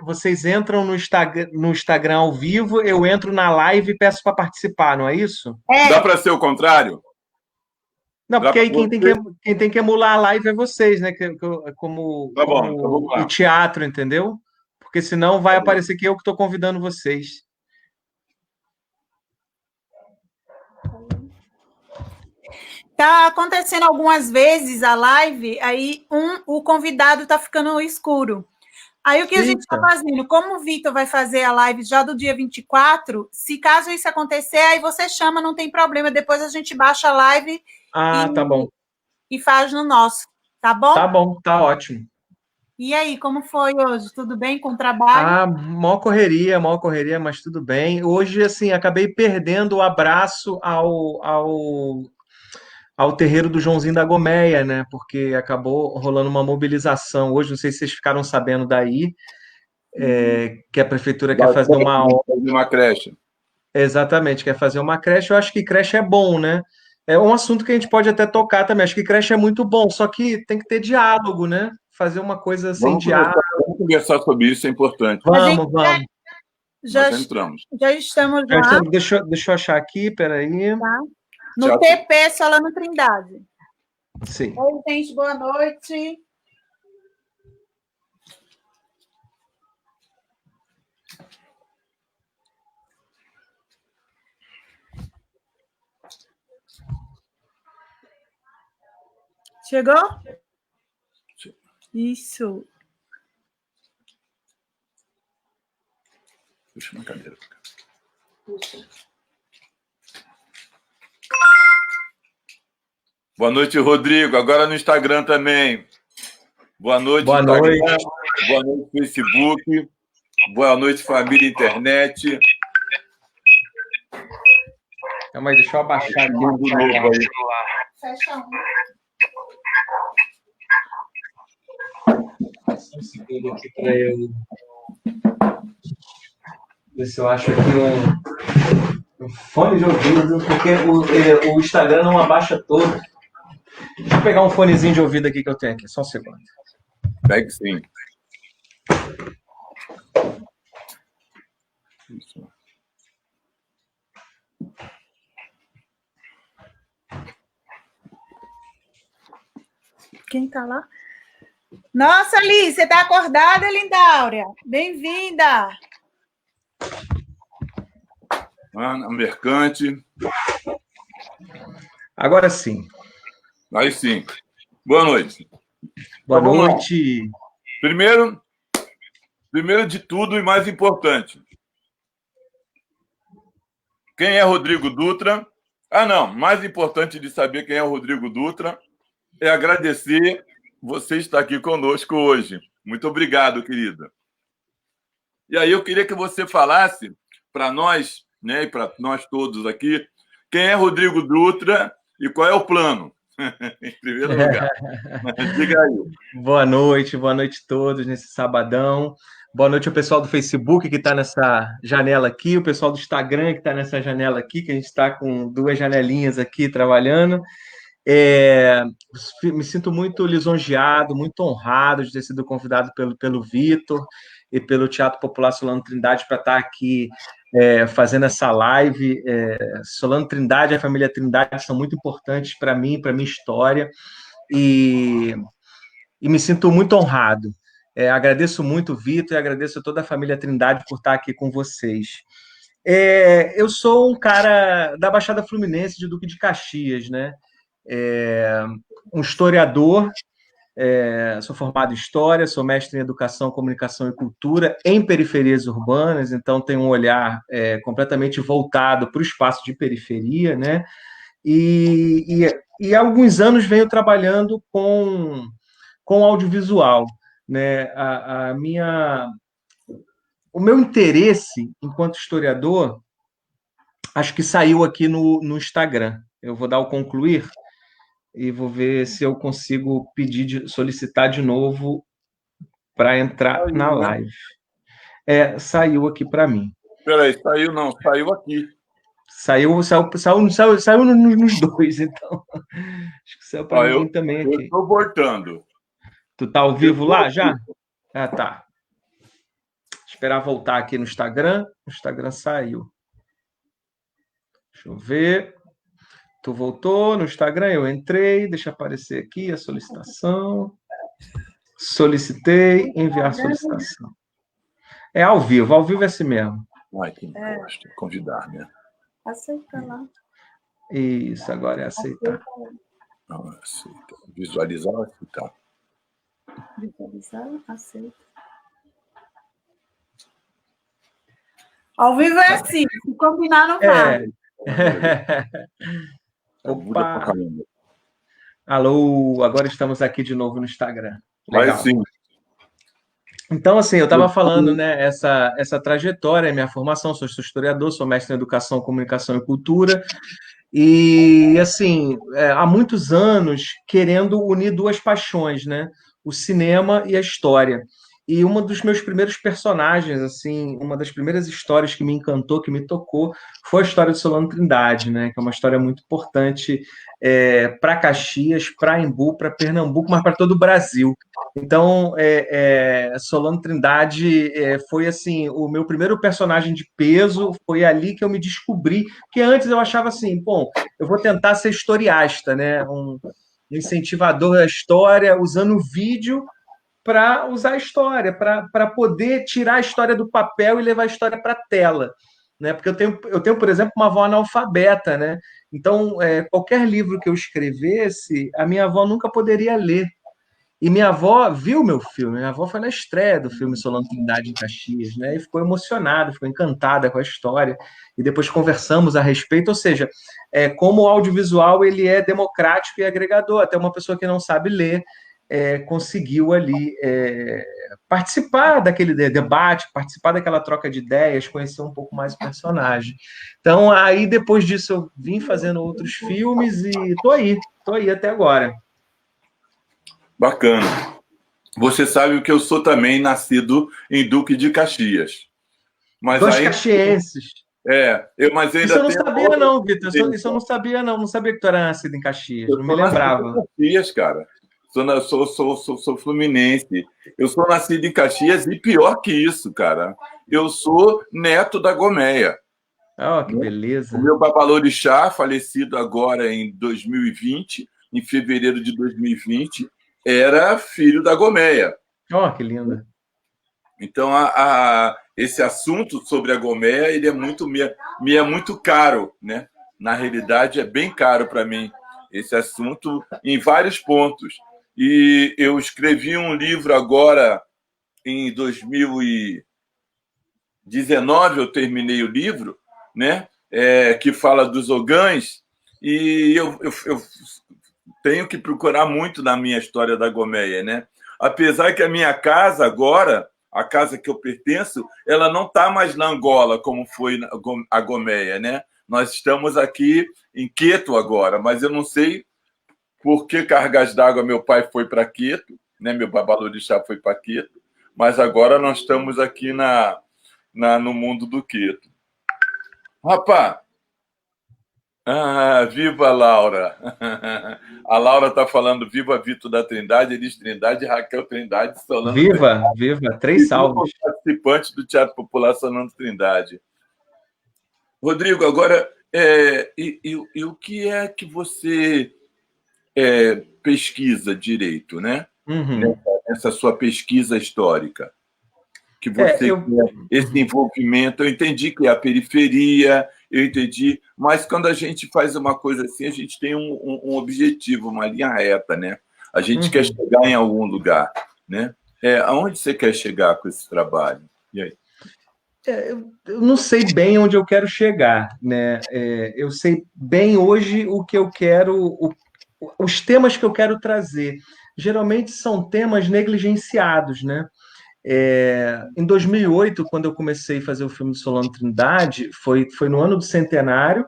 Vocês entram no Instagram ao vivo, eu entro na live e peço para participar, não é isso? Dá para ser o contrário? Não, porque aí quem tem que emular a live é vocês, né? Como, Tá bom, então vamos o lá. teatro, entendeu? Porque senão vai Tá bom. aparecer que eu que estou convidando vocês. Tá acontecendo algumas vezes a live, aí o convidado tá ficando escuro. Aí o que a gente está fazendo? Como o Vitor vai fazer a live já do dia 24, se caso isso acontecer, aí você chama, não tem problema. Depois a gente baixa a live tá bom. E faz no nosso, tá bom? Tá bom, tá ótimo. E aí, como foi hoje? Tudo bem com o trabalho? Maior correria, mas tudo bem. Hoje, assim, acabei perdendo o abraço ao terreiro do Joãozinho da Gomeia, né? Porque acabou rolando uma mobilização. Hoje, não sei se vocês ficaram sabendo daí, que a prefeitura quer fazer uma creche. Exatamente, quer fazer uma creche. Eu acho que creche é bom, né? É um assunto que a gente pode até tocar também. Acho que creche é muito bom, só que tem que ter diálogo, né? Fazer uma coisa sem diálogo. Vamos conversar sobre isso, é importante. Vamos. Já entramos. Já estamos lá. Deixa eu achar aqui, peraí. Tá. No TP, Solano Trindade. Sim. Oi, gente, boa noite. Chegou? Isso. Puxa uma cadeira. Boa noite, Rodrigo. Agora no Instagram também. Boa noite, Instagram. Boa noite, Facebook. Boa noite, família internet. Calma aí, deixa eu abaixar aqui o celular. Fecha um. Um segundo aqui para eu ver se eu acho aqui um fone de ouvido, porque o Instagram não abaixa todo. Deixa eu pegar um fonezinho de ouvido aqui que eu tenho aqui, só um segundo. Pegue sim. Isso. Quem tá lá? Nossa, Alice, você tá acordada, Lindáurea? Bem-vinda! Ana Mercante. Agora sim. Aí sim. Boa noite. Boa noite. Primeiro de tudo e mais importante. Quem é Rodrigo Dutra? Não. Mais importante de saber quem é o Rodrigo Dutra é agradecer você estar aqui conosco hoje. Muito obrigado, querida. E aí eu queria que você falasse para nós, né, e para nós todos aqui, quem é Rodrigo Dutra e qual é o plano, em primeiro lugar. Diga aí. Boa noite a todos nesse sabadão. Boa noite ao pessoal do Facebook que está nessa janela aqui, o pessoal do Instagram que está nessa janela aqui, que a gente está com duas janelinhas aqui trabalhando. Me sinto muito lisonjeado, muito honrado de ter sido convidado pelo Vitor e pelo Teatro Popular Solano Trindade para estar aqui fazendo essa live. Solano Trindade e a família Trindade são muito importantes para mim, para a minha história, e me sinto muito honrado. Agradeço muito o Vitor e agradeço a toda a família Trindade por estar aqui com vocês. Eu sou um cara da Baixada Fluminense, de Duque de Caxias, né? Um historiador, sou formado em História, sou mestre em Educação, Comunicação e Cultura em periferias urbanas, então tenho um olhar completamente voltado para o espaço de periferia, né? E há alguns anos venho trabalhando com audiovisual, né? O meu interesse enquanto historiador, acho que saiu aqui no Instagram. Eu vou dar o concluir e vou ver se eu consigo solicitar de novo para entrar na live. Saiu aqui para mim. Peraí, saiu não, saiu aqui. Saiu nos dois, então. Acho que saiu para mim também aqui. Eu estou voltando. Tu tá ao vivo lá já? Tá. esperar voltar aqui no Instagram. O Instagram saiu. Deixa eu ver. Tu voltou no Instagram, eu entrei. Deixa aparecer aqui a solicitação. Solicitei, enviar solicitação. É ao vivo é assim mesmo. Ai, que gosto. Convidar, né? Aceita lá. Isso, agora é aceitar. Não, aceita. Visualizar, aceitar. Visualizar, aceita. Ao vivo é assim, se combinar não vale. Opa! Alô, agora estamos aqui de novo no Instagram. Legal. Vai sim. Então, assim, eu estava falando, né, essa trajetória, minha formação, sou historiador, sou mestre em Educação, Comunicação e Cultura, e, assim, há muitos anos querendo unir duas paixões, né, o cinema e a história. E uma dos meus primeiros personagens, assim, uma das primeiras histórias que me encantou, que me tocou, foi a história de Solano Trindade, né? Que é uma história muito importante para Caxias, para Embu, para Pernambuco, mas para todo o Brasil. Então, Solano Trindade foi assim o meu primeiro personagem de peso, foi ali que eu me descobri, porque antes eu achava assim, bom, eu vou tentar ser historiasta, né? Um incentivador da história, usando vídeo para usar a história, para poder tirar a história do papel e levar a história para a tela. Né? Porque eu tenho, por exemplo, uma avó analfabeta, né? Então, qualquer livro que eu escrevesse, a minha avó nunca poderia ler. E minha avó viu meu filme, minha avó foi na estreia do filme Solano Trindade em Caxias, né? E ficou emocionada, ficou encantada com a história. E depois conversamos a respeito, ou seja, como o audiovisual ele é democrático e agregador, até uma pessoa que não sabe ler conseguiu ali participar daquele debate, participar daquela troca de ideias, conhecer um pouco mais o personagem. Então, aí depois disso eu vim fazendo outros filmes e tô aí até agora. Bacana. Você sabe que eu sou também nascido em Duque de Caxias. Mas Dois caxienses. Mas ainda isso eu não sabia não, Vitor. Isso eu não sabia não. Não sabia que tu era nascido em Caxias. Não me lembrava. Caxias, cara. Sou fluminense. Eu sou nascido em Caxias e pior que isso, cara. Eu sou neto da Gomeia. Oh, que beleza. O meu babalorixá, falecido agora em 2020, em fevereiro de 2020, era filho da Gomeia. Oh, que lindo. Então, esse assunto sobre a Gomeia, ele me é muito caro, né? Na realidade, é bem caro para mim esse assunto em vários pontos. E eu escrevi um livro agora, em 2019, eu terminei o livro, né? Que fala dos ogãs, e eu tenho que procurar muito na minha história da Gomeia, né? Apesar que a minha casa agora, a casa que eu pertenço, ela não está mais na Angola, como foi a Gomeia, né? Nós estamos aqui em Queto agora, mas eu não sei por que cargas d'água meu pai foi para Queto, né? Meu babalorixá foi para Queto, mas agora nós estamos aqui no mundo do Queto. Rapaz, viva Laura! A Laura está falando viva Vitor da Trindade, Elis Trindade, Raquel Trindade, Solano Viva, Trindade. Viva, 3 salvos. Participantes do Teatro Popular Solano Trindade. Rodrigo, agora, e o que é que você pesquisa direito, né? Uhum. Nessa sua pesquisa histórica? Que você esse envolvimento, eu entendi que é a periferia, eu entendi, mas quando a gente faz uma coisa assim, a gente tem um objetivo, uma linha reta, né? A gente quer chegar em algum lugar, né? Aonde você quer chegar com esse trabalho? E aí? Eu não sei bem onde eu quero chegar, né? Eu sei bem hoje o que eu quero, os temas que eu quero trazer. Geralmente são temas negligenciados, né? Em 2008, quando eu comecei a fazer o filme de Solano Trindade, foi no ano do centenário,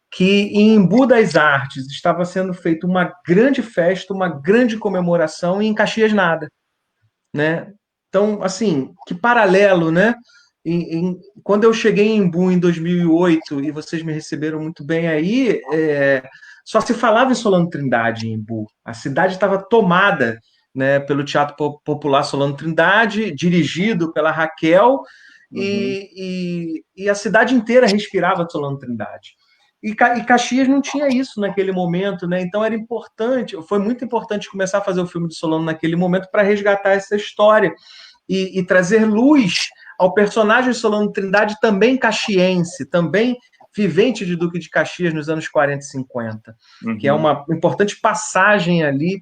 que em Embu das Artes estava sendo feita uma grande festa, uma grande comemoração, e em Caxias nada, né? Então, assim, que paralelo, né? Quando eu cheguei em Embu em 2008, e vocês me receberam muito bem aí, só se falava em Solano Trindade em Embu. A cidade estava tomada, né, pelo Teatro Popular Solano Trindade, dirigido pela Raquel, e a cidade inteira respirava de Solano Trindade. E Caxias não tinha isso naquele momento, né? Então era importante, foi muito importante começar a fazer o filme de Solano naquele momento para resgatar essa história e trazer luz ao personagem de Solano Trindade, também caxiense, também vivente de Duque de Caxias nos anos 40 e 50, que é uma importante passagem ali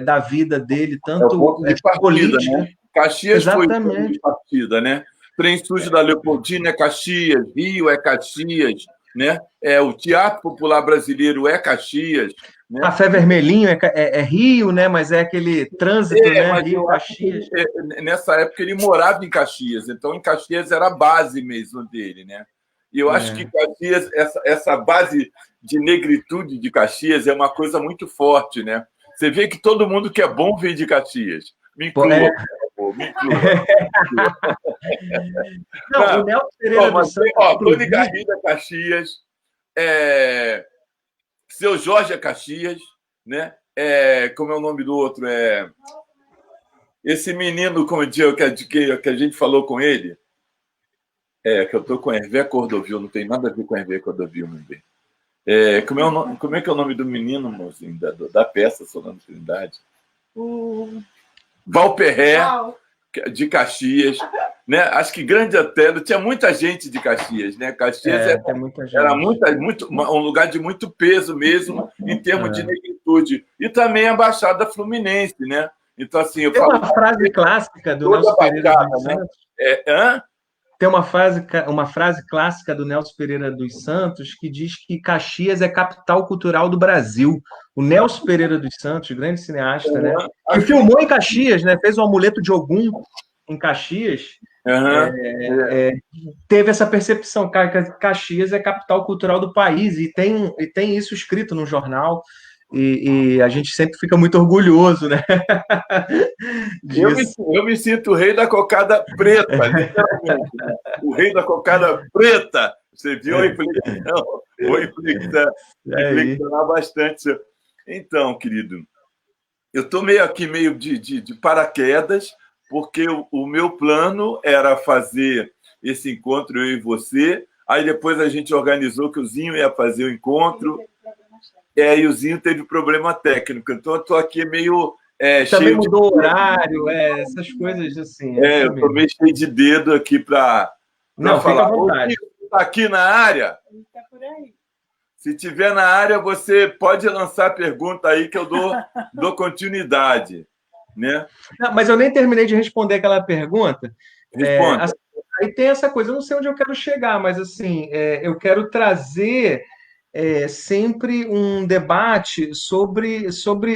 da vida dele, tanto política. Né? Caxias exatamente. Foi de partida, né? Trem Sujo da Leopoldina é Caxias, Rio é Caxias, né? O Teatro Popular Brasileiro é Caxias. Né? Café Vermelhinho é Rio, né? Mas é aquele trânsito, né? Rio-Caxias. Nessa época ele morava em Caxias, então em Caxias era a base mesmo dele, né? E eu acho que Caxias, essa base de negritude de Caxias é uma coisa muito forte, né? Você vê que todo mundo que é bom vem de Caxias. Me inclua, me inclua. Não, o Nelson Pereira dos Santos... Tony Garrido é Caxias, Seu Jorge é Caxias, né? Como é o nome do outro? Esse menino, como eu digo, que a gente falou com ele, que eu estou com Hervé Cordovil, não tem nada a ver com Hervé Cordovil, meu bem. Como é que é o nome do menino, mocinho, da peça Solano Trindade? Valperré, de Caxias, né? Acho que Grande Otelo, tinha muita gente de Caxias, né? Caxias era um lugar de muito peso mesmo, em termos de negritude. E também a Baixada Fluminense, né? Então, assim, eu falo... Tem uma frase clássica do Nelson Pereira dos Santos. Tem uma frase clássica do Nelson Pereira dos Santos que diz que Caxias é capital cultural do Brasil. O Nelson Pereira dos Santos, grande cineasta, né? Que filmou em Caxias, né? Fez o Amuleto de Ogum em Caxias. Teve essa percepção, que Caxias é capital cultural do país, e tem isso escrito no jornal. E a gente sempre fica muito orgulhoso, né? Eu me sinto o rei da cocada preta, literalmente. Né? O rei da cocada preta. Você viu a inflexão? Vou inflexionar bastante. Então, querido, eu estou meio de paraquedas, porque o meu plano era fazer esse encontro, eu e você. Aí depois a gente organizou que o Zinho ia fazer o encontro. E o Zinho teve problema técnico, então eu estou aqui meio também cheio mudou o horário, essas coisas assim. Eu estou meio cheio de dedo aqui para falar. Fica à vontade. Está aqui na área? Ele está por aí. Se tiver na área, você pode lançar a pergunta aí que eu dou continuidade. Né? Não, mas eu nem terminei de responder aquela pergunta. Responda. Aí tem essa coisa, eu não sei onde eu quero chegar, mas assim, eu quero trazer sempre um debate sobre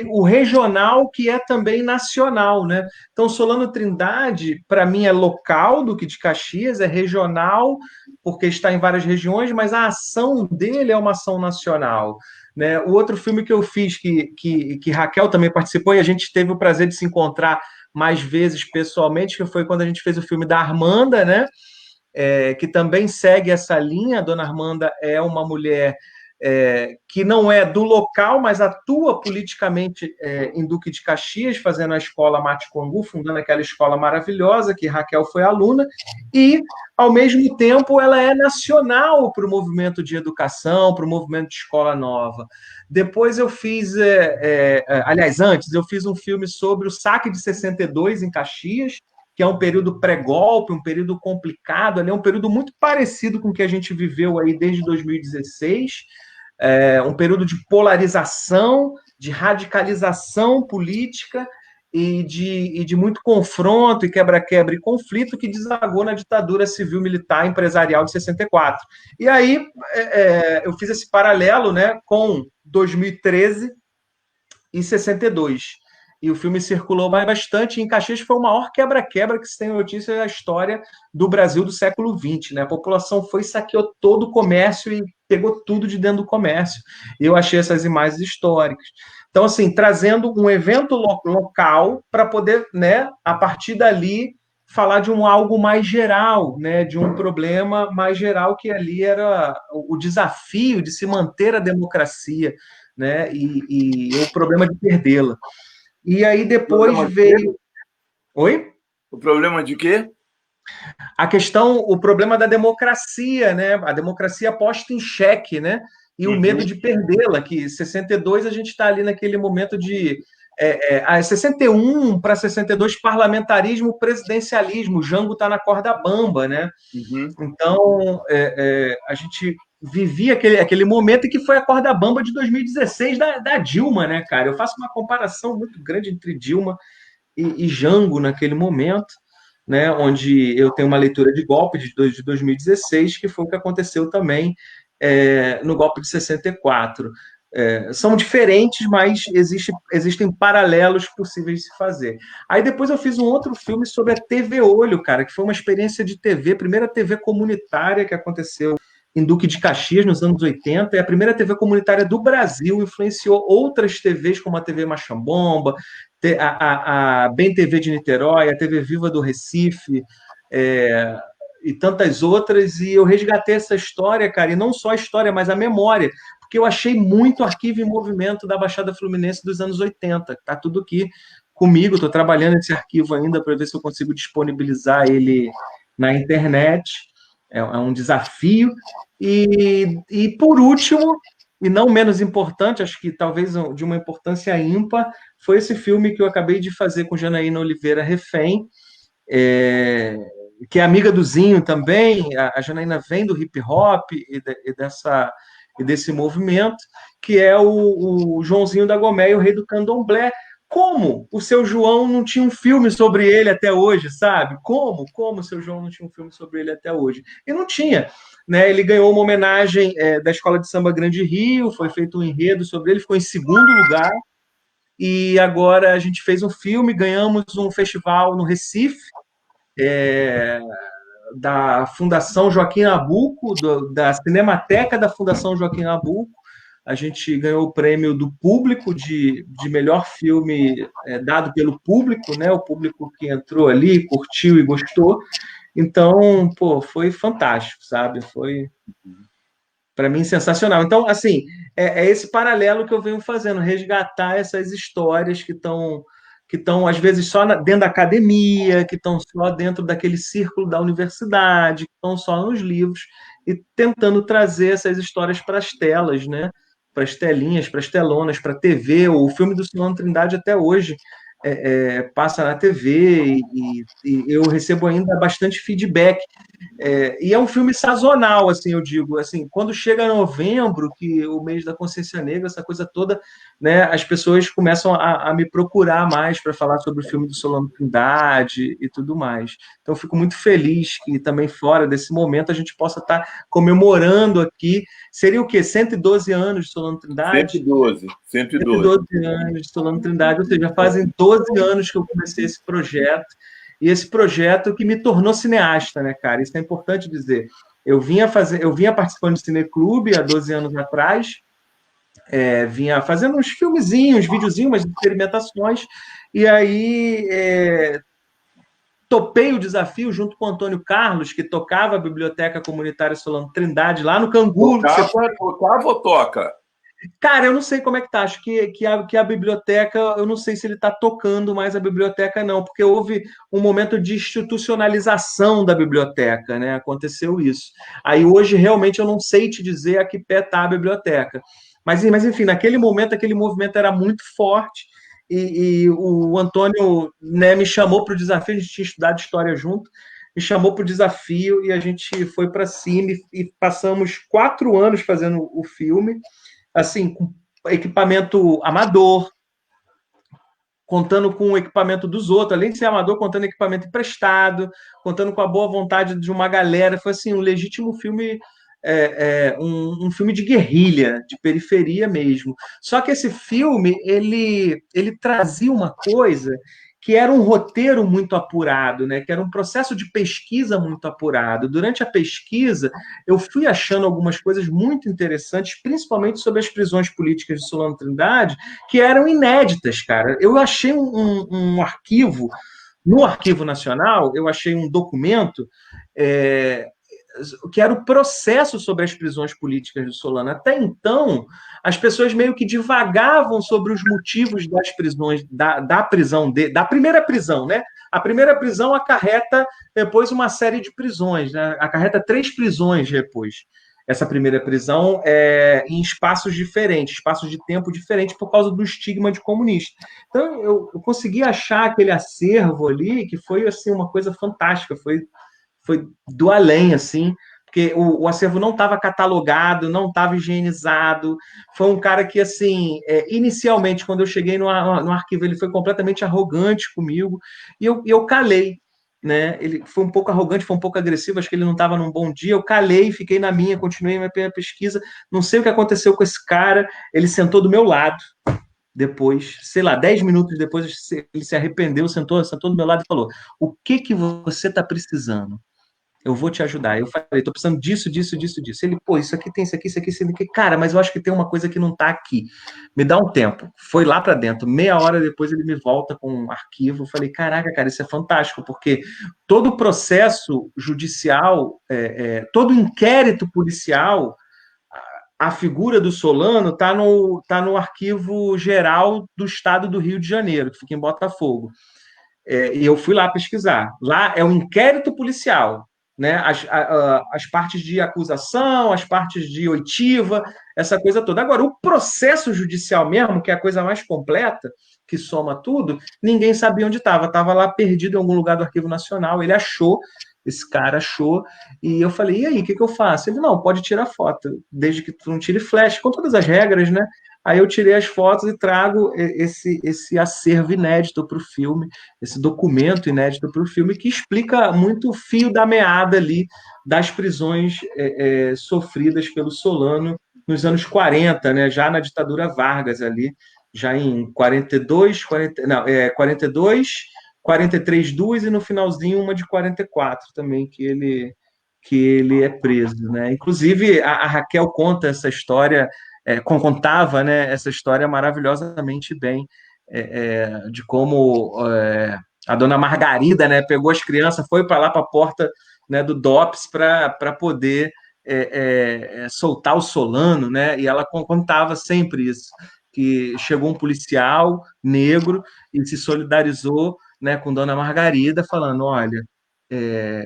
o regional, que é também nacional, né? Então, Solano Trindade, para mim, é local, Duque de Caxias, é regional, porque está em várias regiões, mas a ação dele é uma ação nacional. Né? O outro filme que eu fiz, que Raquel também participou, e a gente teve o prazer de se encontrar mais vezes pessoalmente, que foi quando a gente fez o filme da Armanda, né? Que também segue essa linha. A Dona Armanda é uma mulher que não é do local, mas atua politicamente em Duque de Caxias, fazendo a escola Mate Congu, fundando aquela escola maravilhosa que Raquel foi aluna, e, ao mesmo tempo, ela é nacional para o movimento de educação, para o movimento de escola nova. Depois eu fiz, aliás, antes, eu fiz um filme sobre o saque de 62 em Caxias, que é um período pré-golpe, um período complicado, é um período muito parecido com o que a gente viveu aí desde 2016, um período de polarização, de radicalização política e de muito confronto e quebra-quebra e conflito, que desagou na ditadura civil-militar empresarial de 64. E aí eu fiz esse paralelo, né, com 2013 e 62. E o filme circulou bastante, e em Caxias foi o maior quebra-quebra que se tem notícia da história do Brasil do século XX. Né? A população foi e saqueou todo o comércio e pegou tudo de dentro do comércio. E eu achei essas imagens históricas. Então, assim, trazendo um evento local para poder, né, a partir dali, falar de algo mais geral, né, de um problema mais geral, que ali era o desafio de se manter a democracia, né, e o problema de perdê-la. E aí depois veio... Oi? O problema de quê? O problema da democracia, né? A democracia posta em xeque, né? E o medo de perdê-la, que em 62 a gente está ali naquele momento de 61 para 62, parlamentarismo, presidencialismo, o Jango está na corda bamba, né? Então, a gente vivia aquele momento que foi a corda bamba de 2016 da Dilma, né, cara? Eu faço uma comparação muito grande entre Dilma e Jango naquele momento, né, onde eu tenho uma leitura de golpe de 2016, que foi o que aconteceu também no golpe de 64. São diferentes, mas existem paralelos possíveis de se fazer. Aí depois eu fiz um outro filme sobre a TV Olho, cara, que foi uma experiência de TV, primeira TV comunitária que aconteceu em Duque de Caxias, nos anos 80, é a primeira TV comunitária do Brasil, influenciou outras TVs, como a TV Machambomba, a Bem TV de Niterói, a TV Viva do Recife, e tantas outras, e eu resgatei essa história, cara, e não só a história, mas a memória, porque eu achei muito arquivo em movimento da Baixada Fluminense dos anos 80, tá tudo aqui comigo, estou trabalhando esse arquivo ainda para ver se eu consigo disponibilizar ele na internet, é um desafio, e por último, e não menos importante, acho que talvez de uma importância ímpar, foi esse filme que eu acabei de fazer com Janaína Oliveira Refém, que é amiga do Zinho também. A Janaína vem do hip hop e desse movimento, que é o Joãozinho da Gomé, o rei do candomblé. Como o Seu João não tinha um filme sobre ele até hoje, sabe? Como o Seu João não tinha um filme sobre ele até hoje? E não tinha. Né? Ele ganhou uma homenagem da Escola de Samba Grande Rio, foi feito um enredo sobre ele, ficou em segundo lugar, e agora a gente fez um filme, ganhamos um festival no Recife, da Fundação Joaquim Nabuco, da Cinemateca da Fundação Joaquim Nabuco. A gente ganhou o prêmio do público de melhor filme dado pelo público, né? O público que entrou ali, curtiu e gostou. Então, pô, foi fantástico, sabe? Foi, para mim, sensacional. Então, assim, é esse paralelo que eu venho fazendo, resgatar essas histórias que estão, às vezes, só dentro da academia, que estão só dentro daquele círculo da universidade, que estão só nos livros, e tentando trazer essas histórias para as telas, né? Para as telinhas, para as telonas, para a TV. O filme do Solano Trindade até hoje passa na TV e eu recebo ainda bastante feedback. E é um filme sazonal, assim, eu digo, assim, quando chega novembro, que o mês da consciência negra, essa coisa toda, né, as pessoas começam a me procurar mais para falar sobre o filme do Solano Trindade e tudo mais. Então, eu fico muito feliz que também fora desse momento a gente possa estar comemorando aqui. Seria o quê? 112 anos de Solano Trindade? 112 anos de Solano Trindade, ou seja, fazem 12 anos que eu comecei esse projeto, e esse projeto que me tornou cineasta, né, cara? Isso é importante dizer. Eu vinha participando de cineclube há 12 anos atrás, vinha fazendo uns filmezinhos, videozinhos, umas experimentações, e aí topei o desafio junto com o Antônio Carlos, que tocava a Biblioteca Comunitária Solano Trindade, lá no Canguru. Tocava ou toca? Cara, eu não sei como é que tá. Acho que a biblioteca, eu não sei se ele está tocando mais a biblioteca, não, porque houve um momento de institucionalização da biblioteca, né? Aconteceu isso. Aí hoje, realmente, eu não sei te dizer a que pé está a biblioteca. Mas, enfim, naquele momento, aquele movimento era muito forte, e o Antônio, né, me chamou para o desafio, a gente tinha estudado história junto, me chamou para o desafio, e a gente foi para cima, e passamos 4 anos fazendo o filme, assim, com equipamento amador, contando com o equipamento dos outros, além de ser amador, contando equipamento emprestado, contando com a boa vontade de uma galera. Foi assim, um legítimo filme, um filme de guerrilha, de periferia mesmo. Só que esse filme, ele trazia uma coisa que era um roteiro muito apurado, né? Que era um processo de pesquisa muito apurado. Durante a pesquisa, eu fui achando algumas coisas muito interessantes, principalmente sobre as prisões políticas de Solano Trindade, que eram inéditas, cara. Eu achei um arquivo, no Arquivo Nacional, eu achei um documento que era o processo sobre as prisões políticas do Solano. Até então, as pessoas meio que divagavam sobre os motivos das prisões, da prisão, da primeira prisão, né? A primeira prisão acarreta depois uma série de prisões, né? Acarreta 3 prisões depois. Essa primeira prisão em espaços diferentes, espaços de tempo diferentes, por causa do estigma de comunista. Então, eu consegui achar aquele acervo ali, que foi assim, uma coisa fantástica, foi do além, assim, porque o acervo não estava catalogado, não estava higienizado. Foi um cara que, assim, inicialmente, quando eu cheguei no arquivo, ele foi completamente arrogante comigo, e eu calei, né? Ele foi um pouco arrogante, foi um pouco agressivo, acho que ele não estava num bom dia. Eu calei, fiquei na minha, continuei minha pesquisa. Não sei o que aconteceu com esse cara, ele sentou do meu lado. Depois, sei lá, 10 minutos depois, ele se arrependeu, sentou do meu lado e falou: o que você está precisando? Eu vou te ajudar. Eu falei: estou precisando disso, disso, disso, disso. Ele: pô, isso aqui tem isso aqui, isso aqui, isso aqui. Cara, mas eu acho que tem uma coisa que não está aqui. Me dá um tempo. Foi lá para dentro. Meia hora depois ele me volta com um arquivo. Eu falei: caraca, cara, isso é fantástico, porque todo o processo judicial, todo inquérito policial, a figura do Solano está no Arquivo Geral do Estado do Rio de Janeiro, que fica em Botafogo. E eu fui lá pesquisar. Lá é um inquérito policial, né? As partes de acusação, as partes de oitiva, essa coisa toda. Agora, o processo judicial mesmo, que é a coisa mais completa, que soma tudo, ninguém sabia onde estava. Estava lá perdido em algum lugar do Arquivo Nacional. Ele achou, esse cara achou, e eu falei: e aí, o que eu faço? Ele: não, pode tirar foto, desde que tu não tire flash, com todas as regras, né? Aí eu tirei as fotos e trago esse acervo inédito para o filme, esse documento inédito para o filme, que explica muito o fio da meada ali das prisões sofridas pelo Solano nos anos 40, né? Já na ditadura Vargas ali, já em 42, 43, 2, e no finalzinho uma de 44 também, que ele é preso, né? Inclusive, a Raquel conta essa história, contava, né, essa história maravilhosamente bem, de como a dona Margarida, né, pegou as crianças, foi para lá para a porta, né, do DOPS para poder soltar o Solano, né? E ela contava sempre isso, que chegou um policial negro e se solidarizou, né, com Dona Margarida, falando: olha,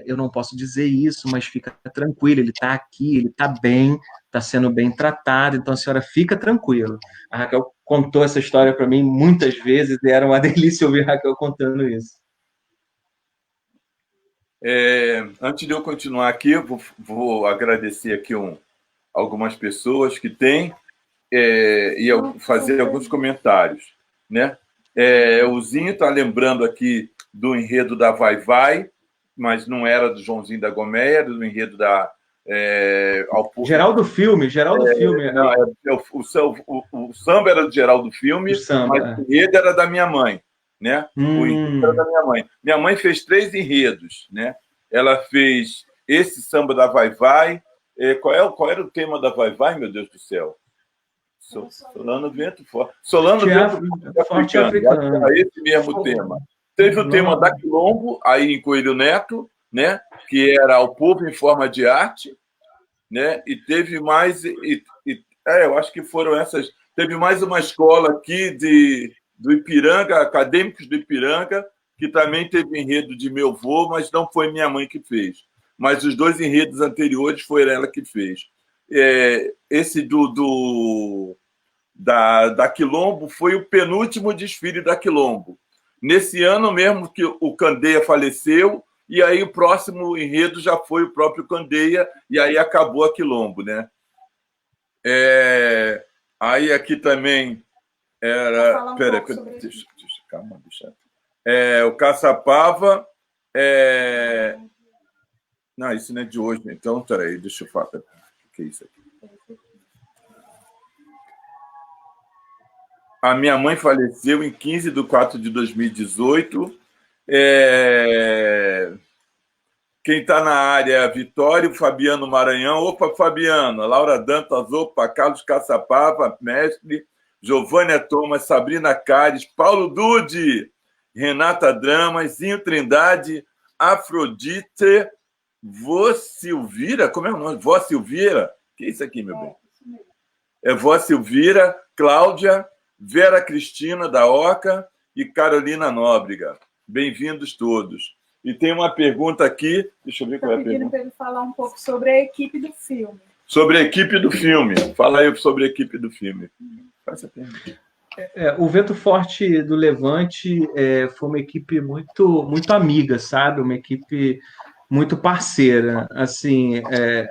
eu não posso dizer isso, mas fica tranquila, ele está aqui, ele está bem, está sendo bem tratado, então a senhora fica tranquila. A Raquel contou essa história para mim muitas vezes, e era uma delícia ouvir a Raquel contando isso. Antes de eu continuar aqui, eu vou agradecer aqui algumas pessoas que têm, e fazer alguns comentários, né? O Zinho está lembrando aqui do enredo da Vai Vai, mas não era do Joãozinho da Gomeia, era do enredo da... Geraldo Filme. Não, o samba era do Geraldo Filme, mas o enredo era da minha mãe, né? O enredo era da minha mãe. Minha mãe fez 3 enredos, né? Ela fez esse samba da Vai Vai. Qual era o tema da Vai Vai, meu Deus do céu? Solano Vento Forte. Solano Vento Forte Africano. Esse mesmo tema. Teve o tema da Quilombo, aí em Coelho Neto, né? Que era O Povo em Forma de Arte, né? E teve mais... eu acho que foram essas... Teve mais uma escola aqui do Ipiranga, acadêmicos do Ipiranga, que também teve enredo de meu avô, mas não foi minha mãe que fez. Mas os 2 enredos anteriores foi ela que fez. Esse da Quilombo foi o penúltimo desfile da Quilombo. Nesse ano mesmo que o Candeia faleceu, e aí o próximo enredo já foi o próprio Candeia, e aí acabou a Quilombo, né? Aí aqui também era... Peraí, calma, deixa... o Caçapava... Não, isso não é de hoje, então, peraí, deixa eu falar. O que é isso aqui? A minha mãe faleceu em 15 de 4 de 2018. Quem está na área é a Vitória, o Fabiano Maranhão. Opa, Fabiano. Laura Dantas, opa. Carlos Caçapava, mestre. Giovânia Thomas, Sabrina Cares, Paulo Dude, Renata Dramas, Zinho Trindade, Afrodite, Vô Silvira, como é o nome? Vó Silvira? O que é isso aqui, meu bem? É Vó Silvira, Cláudia, Vera Cristina da Oca e Carolina Nóbrega. Bem-vindos todos. E tem uma pergunta aqui, deixa eu ver qual é a pergunta. Estou pedindo para ele falar um pouco sobre a equipe do filme. Sobre a equipe do filme. Fala aí sobre a equipe do filme. Faz a pergunta. O Vento Forte do Levante foi uma equipe muito amiga, sabe? Uma equipe muito parceira. Assim,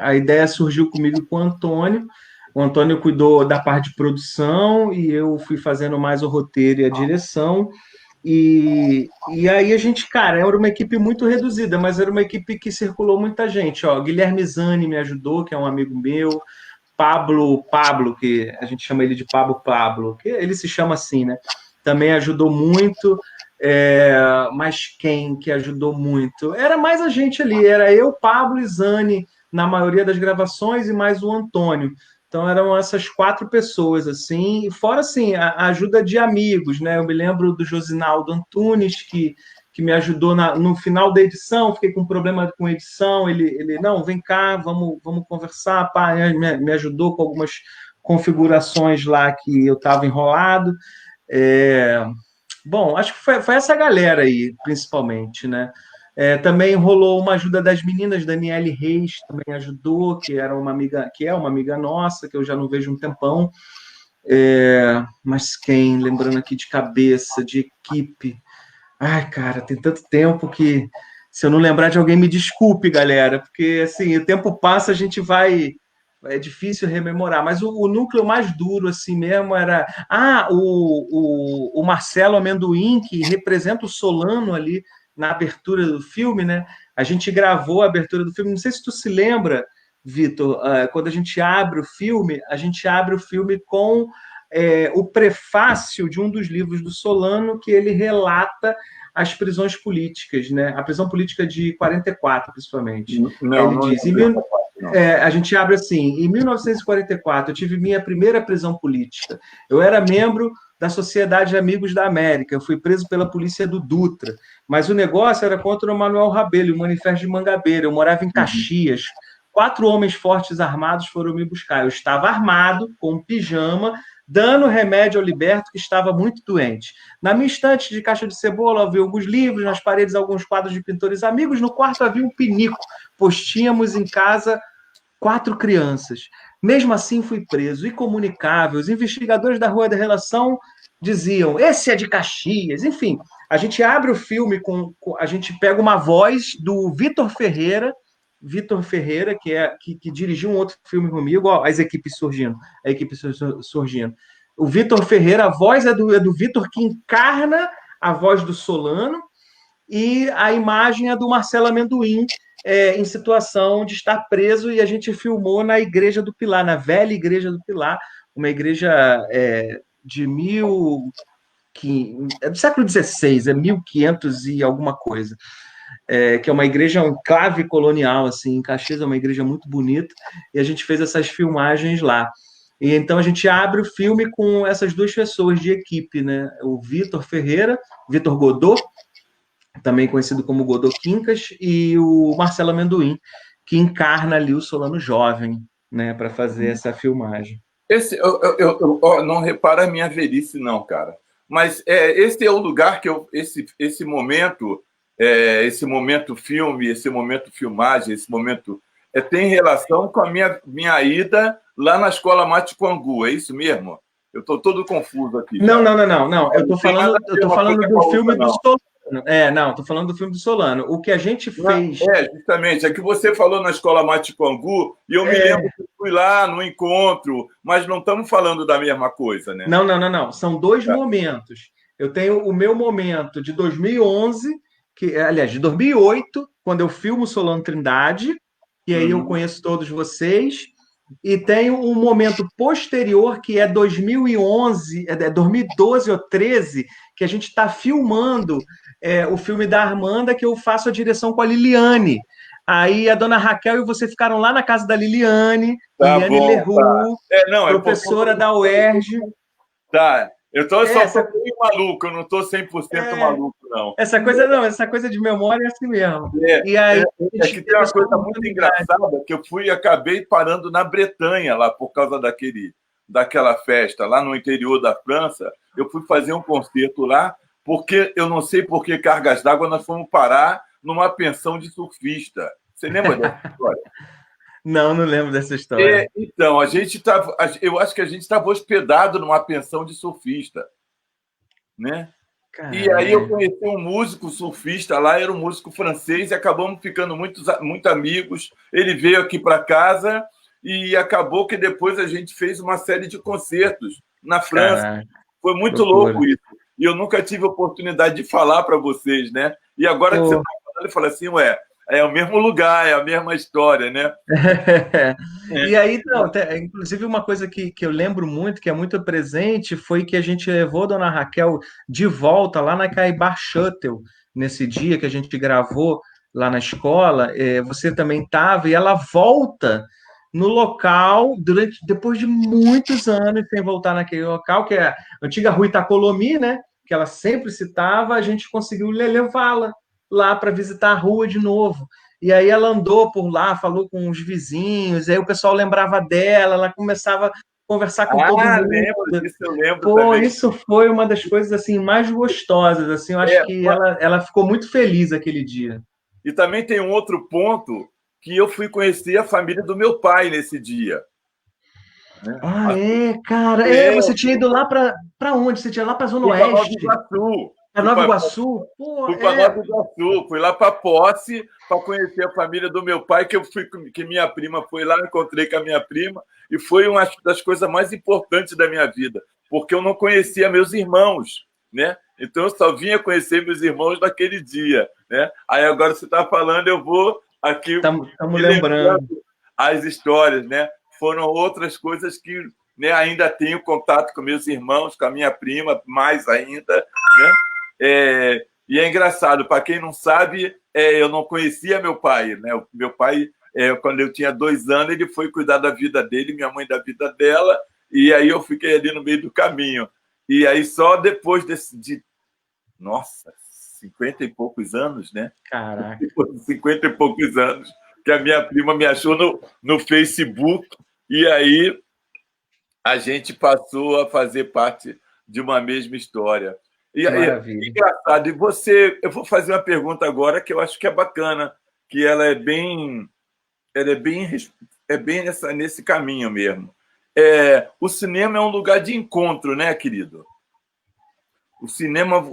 a ideia surgiu comigo e com o Antônio. O Antônio cuidou da parte de produção e eu fui fazendo mais o roteiro e a direção. E aí a gente, cara, era uma equipe muito reduzida, mas era uma equipe que circulou muita gente. Ó, Guilherme Zani me ajudou, que é um amigo meu. Pablo, que a gente chama ele de Pablo, que ele se chama assim, né? Também ajudou muito. Mas quem que ajudou muito? Era mais a gente ali, era eu, Pablo e Zani, na maioria das gravações, e mais o Antônio. Então eram essas 4 pessoas, assim, e fora, assim, a ajuda de amigos, né? Eu me lembro do Josinaldo Antunes, que me ajudou no final da edição, fiquei com um problema com edição, ele não, vem cá, vamos conversar, pá, me ajudou com algumas configurações lá que eu estava enrolado. Bom, acho que foi essa galera aí, principalmente, né? Também rolou uma ajuda das meninas, Daniele Reis também ajudou, que é uma amiga nossa, que eu já não vejo um tempão. Mas quem, lembrando aqui de cabeça, de equipe... Ai, cara, tem tanto tempo que, se eu não lembrar de alguém, me desculpe, galera, porque, assim, o tempo passa, a gente vai... É difícil rememorar, mas o núcleo mais duro, assim mesmo, era... o Marcelo Amendoim, que representa o Solano ali na abertura do filme, né? A gente gravou a abertura do filme, não sei se tu se lembra, Vitor, quando a gente abre o filme com... o prefácio de um dos livros do Solano, que ele relata as prisões políticas, né? A prisão política de 44, principalmente. Ele diz... a gente abre assim, em 1944, eu tive minha primeira prisão política. Eu era membro da Sociedade Amigos da América, eu fui preso pela polícia do Dutra, mas o negócio era contra o Manuel Rabelo, o Manifesto de Mangabeira, eu morava em Caxias. 4 homens fortes armados foram me buscar. Eu estava armado, com um pijama, dando remédio ao liberto, que estava muito doente. Na minha estante de caixa de cebola havia alguns livros, nas paredes alguns quadros de pintores amigos, no quarto havia um pinico, pois tínhamos em casa 4 crianças. Mesmo assim fui preso, incomunicável. Os investigadores da Rua da Relação diziam, esse é de Caxias. Enfim, a gente abre o filme, a gente pega uma voz do Vitor Ferreira, que dirigiu um outro filme comigo, ó, as equipes surgindo. O Vitor Ferreira, a voz é do Vitor, que encarna a voz do Solano, e a imagem é do Marcelo Amendoim, em situação de estar preso, e a gente filmou na Igreja do Pilar, na velha Igreja do Pilar, uma igreja do século XVI, 1500 e alguma coisa. Que é uma igreja, um enclave colonial, assim, em Caxias, é uma igreja muito bonita, e a gente fez essas filmagens lá. E então a gente abre o filme com essas 2 pessoas de equipe, né? O Vitor Ferreira, Vitor Godot, também conhecido como Godot Quincas, e o Marcelo Amendoim, que encarna ali o Solano jovem, né, para fazer essa filmagem. Eu não repara a minha velhice, não, cara. Mas esse é o lugar que esse momento filme, esse momento filmagem, esse momento tem relação com a minha ida lá na Escola Mate Quangu, é isso mesmo? Eu estou todo confuso aqui. Não. Eu estou falando do filme do Solano. Estou falando do filme do Solano. O que a gente fez... Justamente. É que você falou na Escola Mate Quangu, e eu me lembro que fui lá no encontro, mas não estamos falando da mesma coisa, né? Não. São 2 momentos. Eu tenho o meu momento de 2011, de 2008, quando eu filmo Solano Trindade, e aí eu conheço todos vocês, e tenho um momento posterior, que é 2011, 2012 ou 13, que a gente está filmando o filme da Armanda, que eu faço a direção com a Liliane. Aí a dona Raquel e você ficaram lá na casa da Liliane, Liliane Leroux, professora da UERJ. Tá. Então eu só tô meio maluco, eu não tô 100% maluco, não. Essa coisa de memória é assim mesmo. E aí, que tem uma coisa muito engraçada, que eu acabei parando na Bretanha, lá, por causa daquela festa, lá no interior da França. Eu fui fazer um concerto lá, porque eu não sei por que cargas d'água nós fomos parar numa pensão de surfista. Você lembra dessa história? Não lembro dessa história. Então, eu acho que a gente estava hospedado numa pensão de surfista, né? Caramba. E aí eu conheci um músico surfista lá, era um músico francês, e acabamos ficando muito amigos. Ele veio aqui para casa e acabou que depois a gente fez uma série de concertos na França. Caraca, foi muito louco isso. E eu nunca tive oportunidade de falar para vocês, né? E agora que você está falando, eu falo assim, é o mesmo lugar, é a mesma história, né? E aí, não, inclusive, uma coisa que eu lembro muito, que é muito presente, foi que a gente levou a dona Raquel de volta lá na Caibar Shuttle, nesse dia que a gente gravou lá na escola. Você também estava, e ela volta no local depois de muitos anos sem voltar naquele local, que é a antiga Rua Itacolomi, né? Que ela sempre citava, a gente conseguiu levá-la lá para visitar a rua de novo. E aí ela andou por lá, falou com os vizinhos, aí o pessoal lembrava dela, ela começava a conversar com todo mundo. Eu lembro Pô, também. isso foi uma das coisas assim mais gostosas, assim, eu acho que ela ficou muito feliz aquele dia. E também tem um outro ponto, que eu fui conhecer a família do meu pai nesse dia. Né? Cara. Você tinha ido lá para onde? Você tinha ido lá para a Zona Oeste? Para Nova Iguaçu? Fui para Nova Iguaçu, fui lá para Posse para conhecer a família do meu pai, que minha prima foi lá, encontrei com a minha prima, e foi uma das coisas mais importantes da minha vida, porque eu não conhecia meus irmãos, né? Então eu só vinha conhecer meus irmãos naquele dia, né? Aí agora você está falando, eu vou aqui estamos lembrando as histórias, né? Foram outras coisas que, né, ainda tenho contato com meus irmãos, com a minha prima, mais ainda, né? E é engraçado, para quem não sabe, eu não conhecia meu pai, né? Meu pai, quando eu tinha 2 anos, ele foi cuidar da vida dele, minha mãe da vida dela, e aí eu fiquei ali no meio do caminho. E aí só depois de 50 e poucos anos, né? Caraca. Depois de 50 e poucos anos, que a minha prima me achou no Facebook, e aí a gente passou a fazer parte de uma mesma história. E aí, engraçado. E eu vou fazer uma pergunta agora que eu acho que é bacana, que ela é bem nesse caminho mesmo. O cinema é um lugar de encontro, né, querido? O cinema,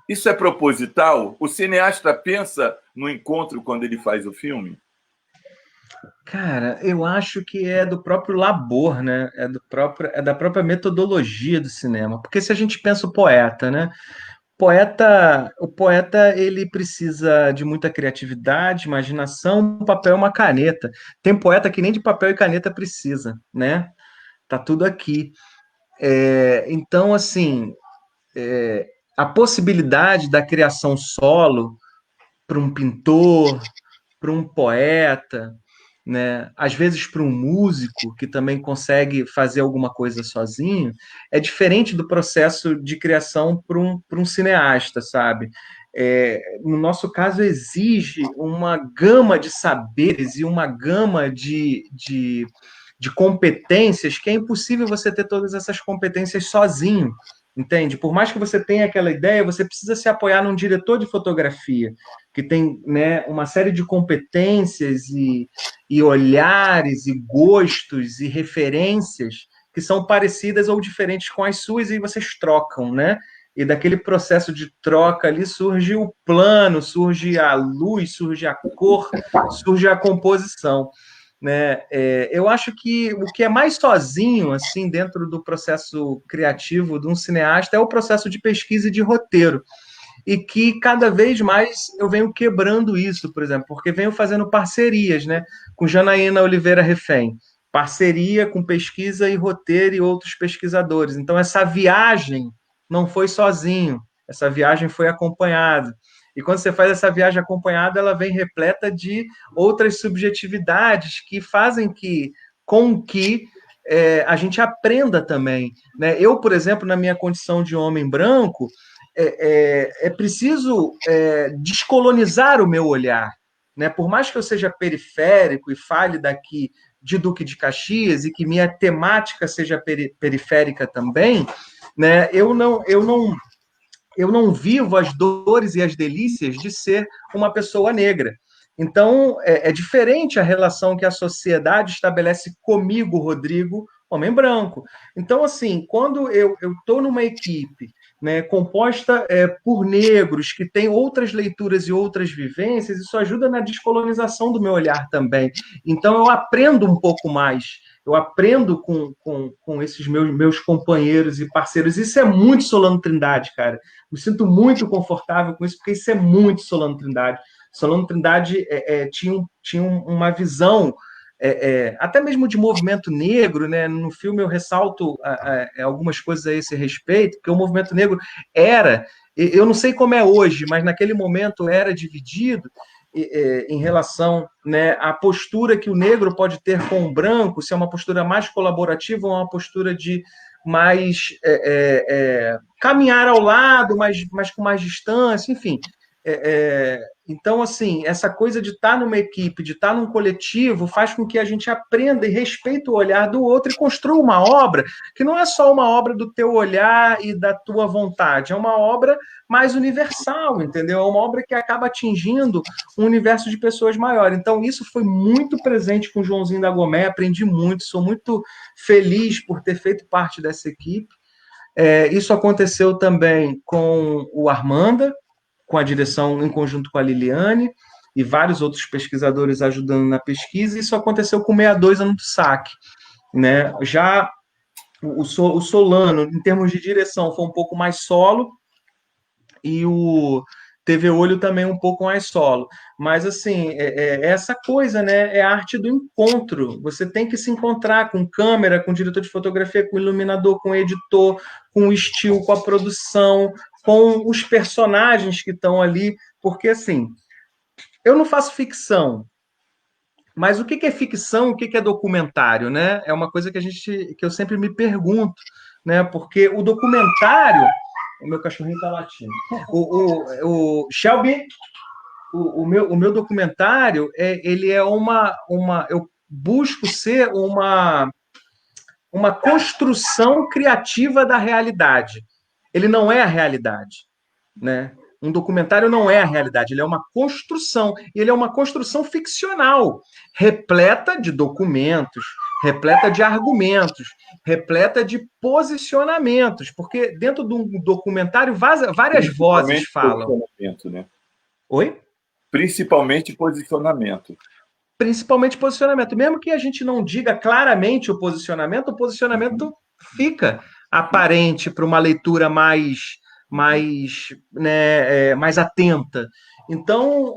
isso é proposital? O cineasta pensa no encontro quando ele faz o filme? Cara, eu acho que é do próprio labor, né? É da própria metodologia do cinema. Porque se a gente pensa o poeta, né? O poeta ele precisa de muita criatividade, imaginação, um papel e uma caneta. Tem poeta que nem de papel e caneta precisa, né? Tá tudo aqui. Então, assim, a possibilidade da criação solo para um pintor, para um poeta, né? Às vezes para um músico que também consegue fazer alguma coisa sozinho, é diferente do processo de criação para um cineasta, sabe? No nosso caso, exige uma gama de saberes e uma gama de competências que é impossível você ter todas essas competências sozinho. Entende? Por mais que você tenha aquela ideia, você precisa se apoiar num diretor de fotografia que tem, né, uma série de competências e olhares e gostos e referências que são parecidas ou diferentes com as suas, e vocês trocam, né? E daquele processo de troca ali surge o plano, surge a luz, surge a cor, surge a composição. Né? Eu acho que o que é mais sozinho assim dentro do processo criativo de um cineasta é o processo de pesquisa e de roteiro, e que cada vez mais eu venho quebrando isso, por exemplo, porque venho fazendo parcerias, né, com Janaína Oliveira Refém, parceria com pesquisa e roteiro e outros pesquisadores. Então essa viagem não foi sozinho, essa viagem foi acompanhada. E quando você faz essa viagem acompanhada, ela vem repleta de outras subjetividades que fazem com que a gente aprenda também, né? Eu, por exemplo, na minha condição de homem branco, é preciso descolonizar o meu olhar, né? Por mais que eu seja periférico e fale daqui de Duque de Caxias e que minha temática seja periférica também, né? Eu não vivo as dores e as delícias de ser uma pessoa negra. Então, é diferente a relação que a sociedade estabelece comigo, Rodrigo, homem branco. Então, assim, quando eu estou numa equipe, né, composta por negros que têm outras leituras e outras vivências, isso ajuda na descolonização do meu olhar também. Então, eu aprendo um pouco mais. Eu aprendo com esses meus companheiros e parceiros. Isso é muito Solano Trindade, cara. Me sinto muito confortável com isso, porque isso é muito Solano Trindade. Solano Trindade tinha uma visão, até mesmo de movimento negro, né? No filme eu ressalto algumas coisas a esse respeito, porque o movimento negro eu não sei como é hoje, mas naquele momento era dividido em relação, né, à postura que o negro pode ter com o branco, se é uma postura mais colaborativa ou uma postura de mais caminhar ao lado, mas com mais distância, enfim. Então, assim, essa coisa de estar numa equipe, de estar num coletivo, faz com que a gente aprenda e respeite o olhar do outro e construa uma obra que não é só uma obra do teu olhar e da tua vontade, é uma obra mais universal, entendeu? É uma obra que acaba atingindo um universo de pessoas maior. Então, isso foi muito presente com o Joãozinho da Gomé, aprendi muito, sou muito feliz por ter feito parte dessa equipe. Isso aconteceu também com o Armanda, com a direção em conjunto com a Liliane e vários outros pesquisadores ajudando na pesquisa. Isso aconteceu com o 62 Ano do Saque, né? Já o Solano, em termos de direção, foi um pouco mais solo e o TV Olho também um pouco mais solo. Mas, assim, essa coisa, né? É a arte do encontro. Você tem que se encontrar com câmera, com diretor de fotografia, com iluminador, com editor, com o estilo, com a produção, com os personagens que estão ali, porque, assim, eu não faço ficção, mas o que é ficção, o que é documentário, né? É uma coisa que eu sempre me pergunto, né? Porque o documentário... O meu cachorrinho está latindo. O Shelby, o meu documentário, ele é eu busco ser uma construção criativa da realidade. Ele não é a realidade, né? Um documentário não é a realidade, ele é uma construção, e ele é uma construção ficcional, repleta de documentos, repleta de argumentos, repleta de posicionamentos, porque dentro de um documentário várias vozes falam. Posicionamento, né? Oi? Principalmente posicionamento. Principalmente posicionamento. Mesmo que a gente não diga claramente o posicionamento fica aparente para uma leitura mais atenta. Então,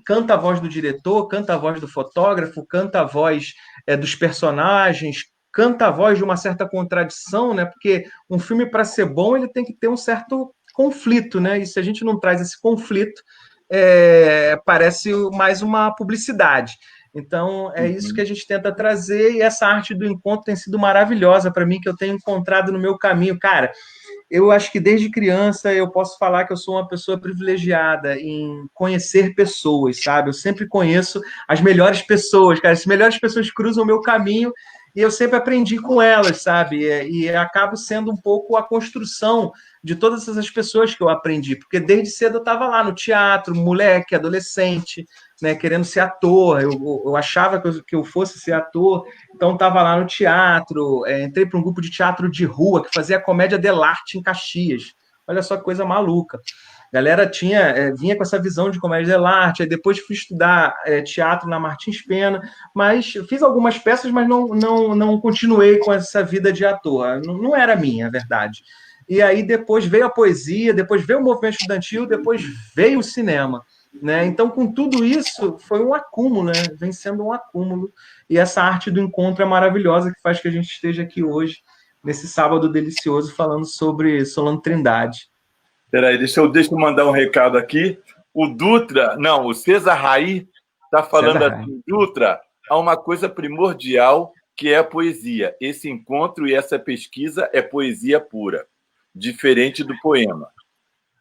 canta a voz do diretor, canta a voz do fotógrafo, canta a voz dos personagens, canta a voz de uma certa contradição, né? Porque um filme, para ser bom, ele tem que ter um certo conflito, né? E se a gente não traz esse conflito, parece mais uma publicidade. Então, é isso que a gente tenta trazer, e essa arte do encontro tem sido maravilhosa para mim, que eu tenho encontrado no meu caminho. Cara, eu acho que desde criança eu posso falar que eu sou uma pessoa privilegiada em conhecer pessoas, sabe? Eu sempre conheço as melhores pessoas, cara. As melhores pessoas cruzam o meu caminho e eu sempre aprendi com elas, sabe? E acabo sendo um pouco a construção de todas essas pessoas que eu aprendi, porque desde cedo eu estava lá no teatro, moleque, adolescente, né, querendo ser ator, eu achava que eu fosse ser ator, então estava lá no teatro, entrei para um grupo de teatro de rua que fazia comédia dell'arte em Caxias, olha só que coisa maluca. A galera vinha com essa visão de comédia dell'arte, aí depois fui estudar teatro na Martins Pena, mas fiz algumas peças, mas não continuei com essa vida de ator, não era minha, a verdade. E aí depois veio a poesia, depois veio o movimento estudantil, depois veio o cinema, né? Então, com tudo isso, foi um acúmulo, né? Vem sendo um acúmulo. E essa arte do encontro é maravilhosa, que faz que a gente esteja aqui hoje, nesse sábado delicioso, falando sobre Solano Trindade. Peraí, deixa eu mandar um recado aqui. O César Raí está falando assim, Dutra, há uma coisa primordial que é a poesia. Esse encontro e essa pesquisa é poesia pura, diferente do poema.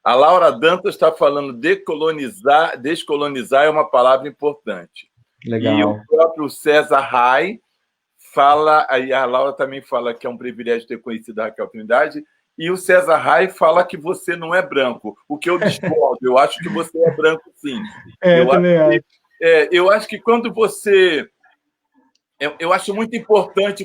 A Laura Dantas está falando decolonizar, descolonizar é uma palavra importante. Legal. E o próprio César Rai fala, aí a Laura também fala que é um privilégio ter conhecido a Raquel Trindade, e o César Rai fala que você não é branco, o que eu discordo, eu acho que você é branco, sim. Eu acho que quando você... Eu acho muito importante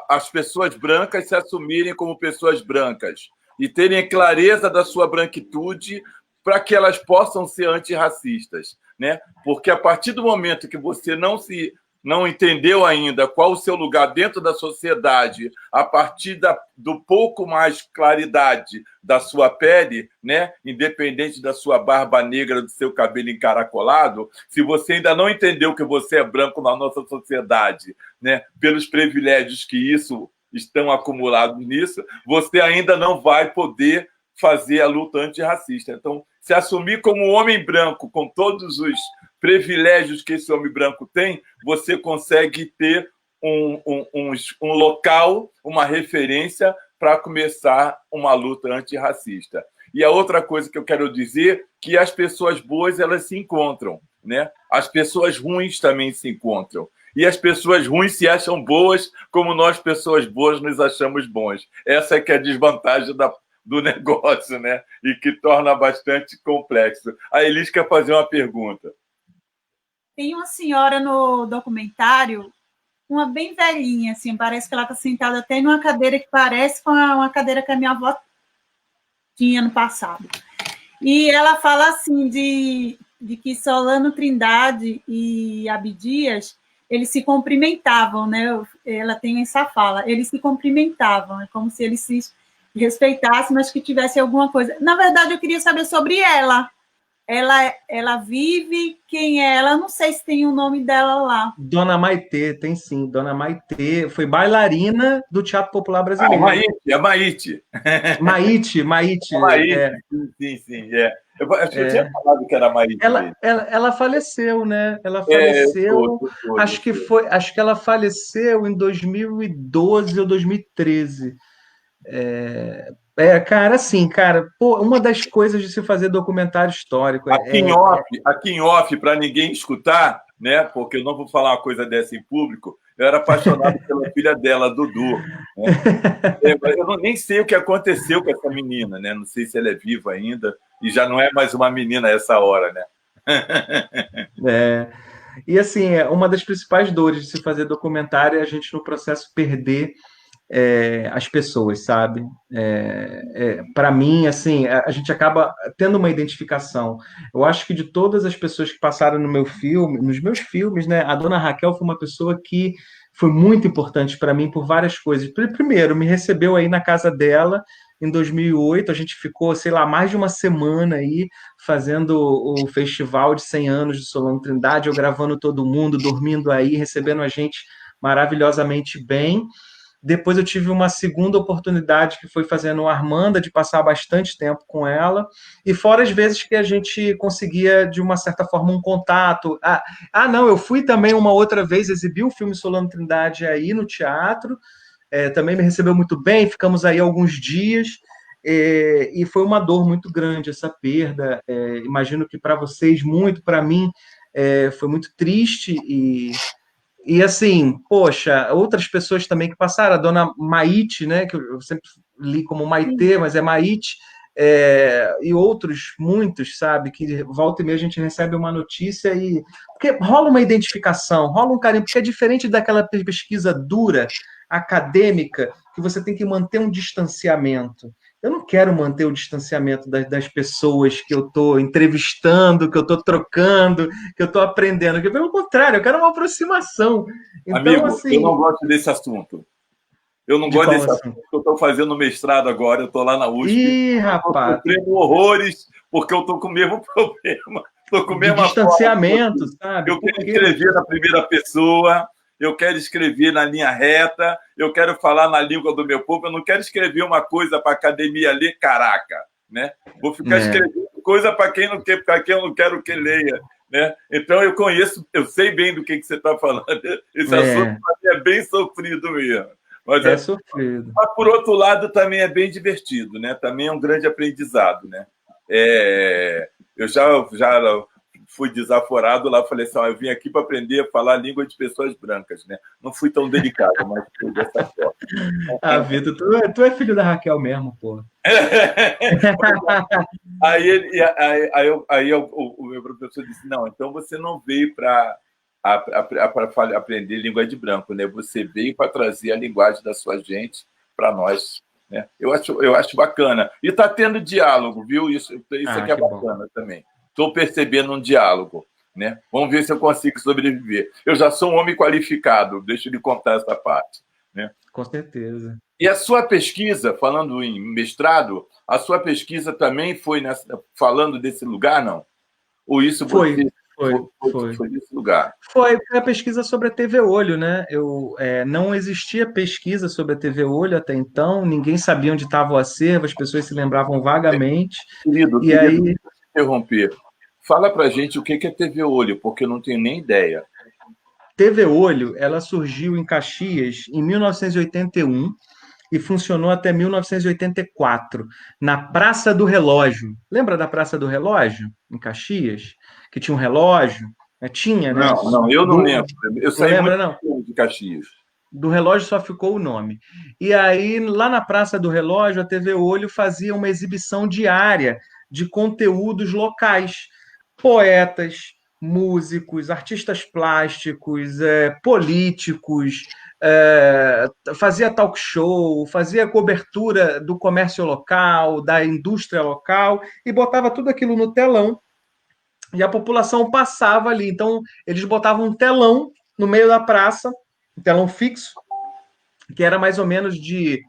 as pessoas brancas se assumirem como pessoas brancas e terem clareza da sua branquitude para que elas possam ser antirracistas, né? Porque a partir do momento que você não entendeu ainda qual o seu lugar dentro da sociedade, a partir do pouco mais claridade da sua pele, né? Independente da sua barba negra, do seu cabelo encaracolado, se você ainda não entendeu que você é branco na nossa sociedade, né? Pelos privilégios que isso estão acumulados nisso, você ainda não vai poder fazer a luta antirracista. Então, se assumir como homem branco, com todos os privilégios que esse homem branco tem, você consegue ter um local, uma referência para começar uma luta antirracista. E a outra coisa que eu quero dizer é que as pessoas boas, elas se encontram, né? As pessoas ruins também se encontram. E as pessoas ruins se acham boas, como nós, pessoas boas, nos achamos bons. Essa é que é a desvantagem do negócio, né? E que torna bastante complexo. A Elis quer fazer uma pergunta. Tem uma senhora no documentário, uma bem velhinha, assim, parece que ela está sentada até numa cadeira que parece com uma cadeira que a minha avó tinha no passado. E ela fala assim de que Solano Trindade e Abdias, eles se cumprimentavam, né? Ela tem essa fala, eles se cumprimentavam, é como se eles se respeitassem, mas que tivesse alguma coisa. Na verdade, eu queria saber sobre ela. Ela vive, quem é ela? Não sei se tem o nome dela lá. Dona Maitê, tem sim. Dona Maitê foi bailarina do Teatro Popular Brasileiro. Maite. Maite. Sim. Eu acho que eu tinha falado que era Maite. Ela faleceu, né? Ela faleceu. Acho que ela faleceu em 2012 ou 2013. Cara, assim, pô, uma das coisas de se fazer documentário histórico... Aqui em off, para ninguém escutar, né? Porque eu não vou falar uma coisa dessa em público, eu era apaixonado pela filha dela, Dudu. Né? Eu nem sei o que aconteceu com essa menina, né? Não sei se ela é viva ainda, e já não é mais uma menina a essa hora, né? E, assim, uma das principais dores de se fazer documentário é a gente, no processo, perder... as pessoas, sabe? Para mim, assim, a gente acaba tendo uma identificação. Eu acho que de todas as pessoas que passaram nos meus filmes, né, a Dona Raquel foi uma pessoa que foi muito importante para mim por várias coisas. Primeiro, me recebeu aí na casa dela em 2008, a gente ficou, sei lá, mais de uma semana aí fazendo o festival de 100 anos de Solano Trindade, eu gravando todo mundo, dormindo aí, recebendo a gente maravilhosamente bem. Depois eu tive uma segunda oportunidade, que foi fazendo o Armanda, de passar bastante tempo com ela, e fora as vezes que a gente conseguia, de uma certa forma, um contato. Não, eu fui também uma outra vez, exibir o filme Solano Trindade aí no teatro, também me recebeu muito bem, ficamos aí alguns dias, e foi uma dor muito grande essa perda, imagino que para vocês, muito, para mim, foi muito triste, e assim, poxa, outras pessoas também que passaram, a Dona Maite, né, que eu sempre li como Maitê, mas é Maite, e outros, muitos, sabe, que volta e meia a gente recebe uma notícia e... Porque rola uma identificação, rola um carinho, porque é diferente daquela pesquisa dura, acadêmica, que você tem que manter um distanciamento. Eu não quero manter o distanciamento das pessoas que eu estou entrevistando, que eu estou trocando, que eu estou aprendendo. Pelo contrário, eu quero uma aproximação. Então, amigo, assim... eu não gosto desse assunto. Eu não gosto desse assunto. Eu estou fazendo mestrado agora, eu estou lá na USP. Ih, rapaz! Estou sofrendo horrores, porque eu estou com o mesmo problema. Estou com o mesmo distanciamento, sabe? Eu quero escrever na primeira pessoa, eu quero escrever na linha reta, eu quero falar na língua do meu povo, eu não quero escrever uma coisa para a academia ler, caraca, né? Vou ficar escrevendo coisa para quem eu não quero que leia. né? Então eu sei bem do que você está falando. Esse assunto é bem sofrido mesmo. Mas sofrido. Mas, por outro lado, também é bem divertido, né? Também é um grande aprendizado, né? Eu já fui desaforado lá, falei assim, eu vim aqui para aprender a falar a língua de pessoas brancas, né? Não fui tão delicado, mas fui dessa forma. Vitor, tu é filho da Raquel mesmo, pô. Aí o meu professor disse, não, então você não veio para aprender língua de branco, né? Você veio para trazer a linguagem da sua gente para nós, né? Eu acho bacana. E está tendo diálogo, viu? Isso aqui é bacana bom. Também. Estou percebendo um diálogo, né? Vamos ver se eu consigo sobreviver. Eu já sou um homem qualificado, deixa eu lhe contar essa parte, né? Com certeza. E a sua pesquisa, falando em mestrado, a sua pesquisa também foi falando desse lugar, não? Ou isso foi desse lugar? Foi a pesquisa sobre a TV Olho, né? Não existia pesquisa sobre a TV Olho até então, ninguém sabia onde estava o acervo, as pessoas se lembravam vagamente. Querido, interromper. Fala pra gente o que é TV Olho, porque eu não tenho nem ideia. TV Olho, ela surgiu em Caxias em 1981 e funcionou até 1984, na Praça do Relógio. Lembra da Praça do Relógio, em Caxias? Que tinha um relógio? Tinha, né? Não, eu não lembro. Eu saí muito de Caxias. Do relógio só ficou o nome. E aí, lá na Praça do Relógio, a TV Olho fazia uma exibição diária de conteúdos locais. Poetas, músicos, artistas plásticos, políticos, fazia talk show, fazia cobertura do comércio local, da indústria local, e botava tudo aquilo no telão, e a população passava ali. Então, eles botavam um telão no meio da praça, um telão fixo, que era mais ou menos de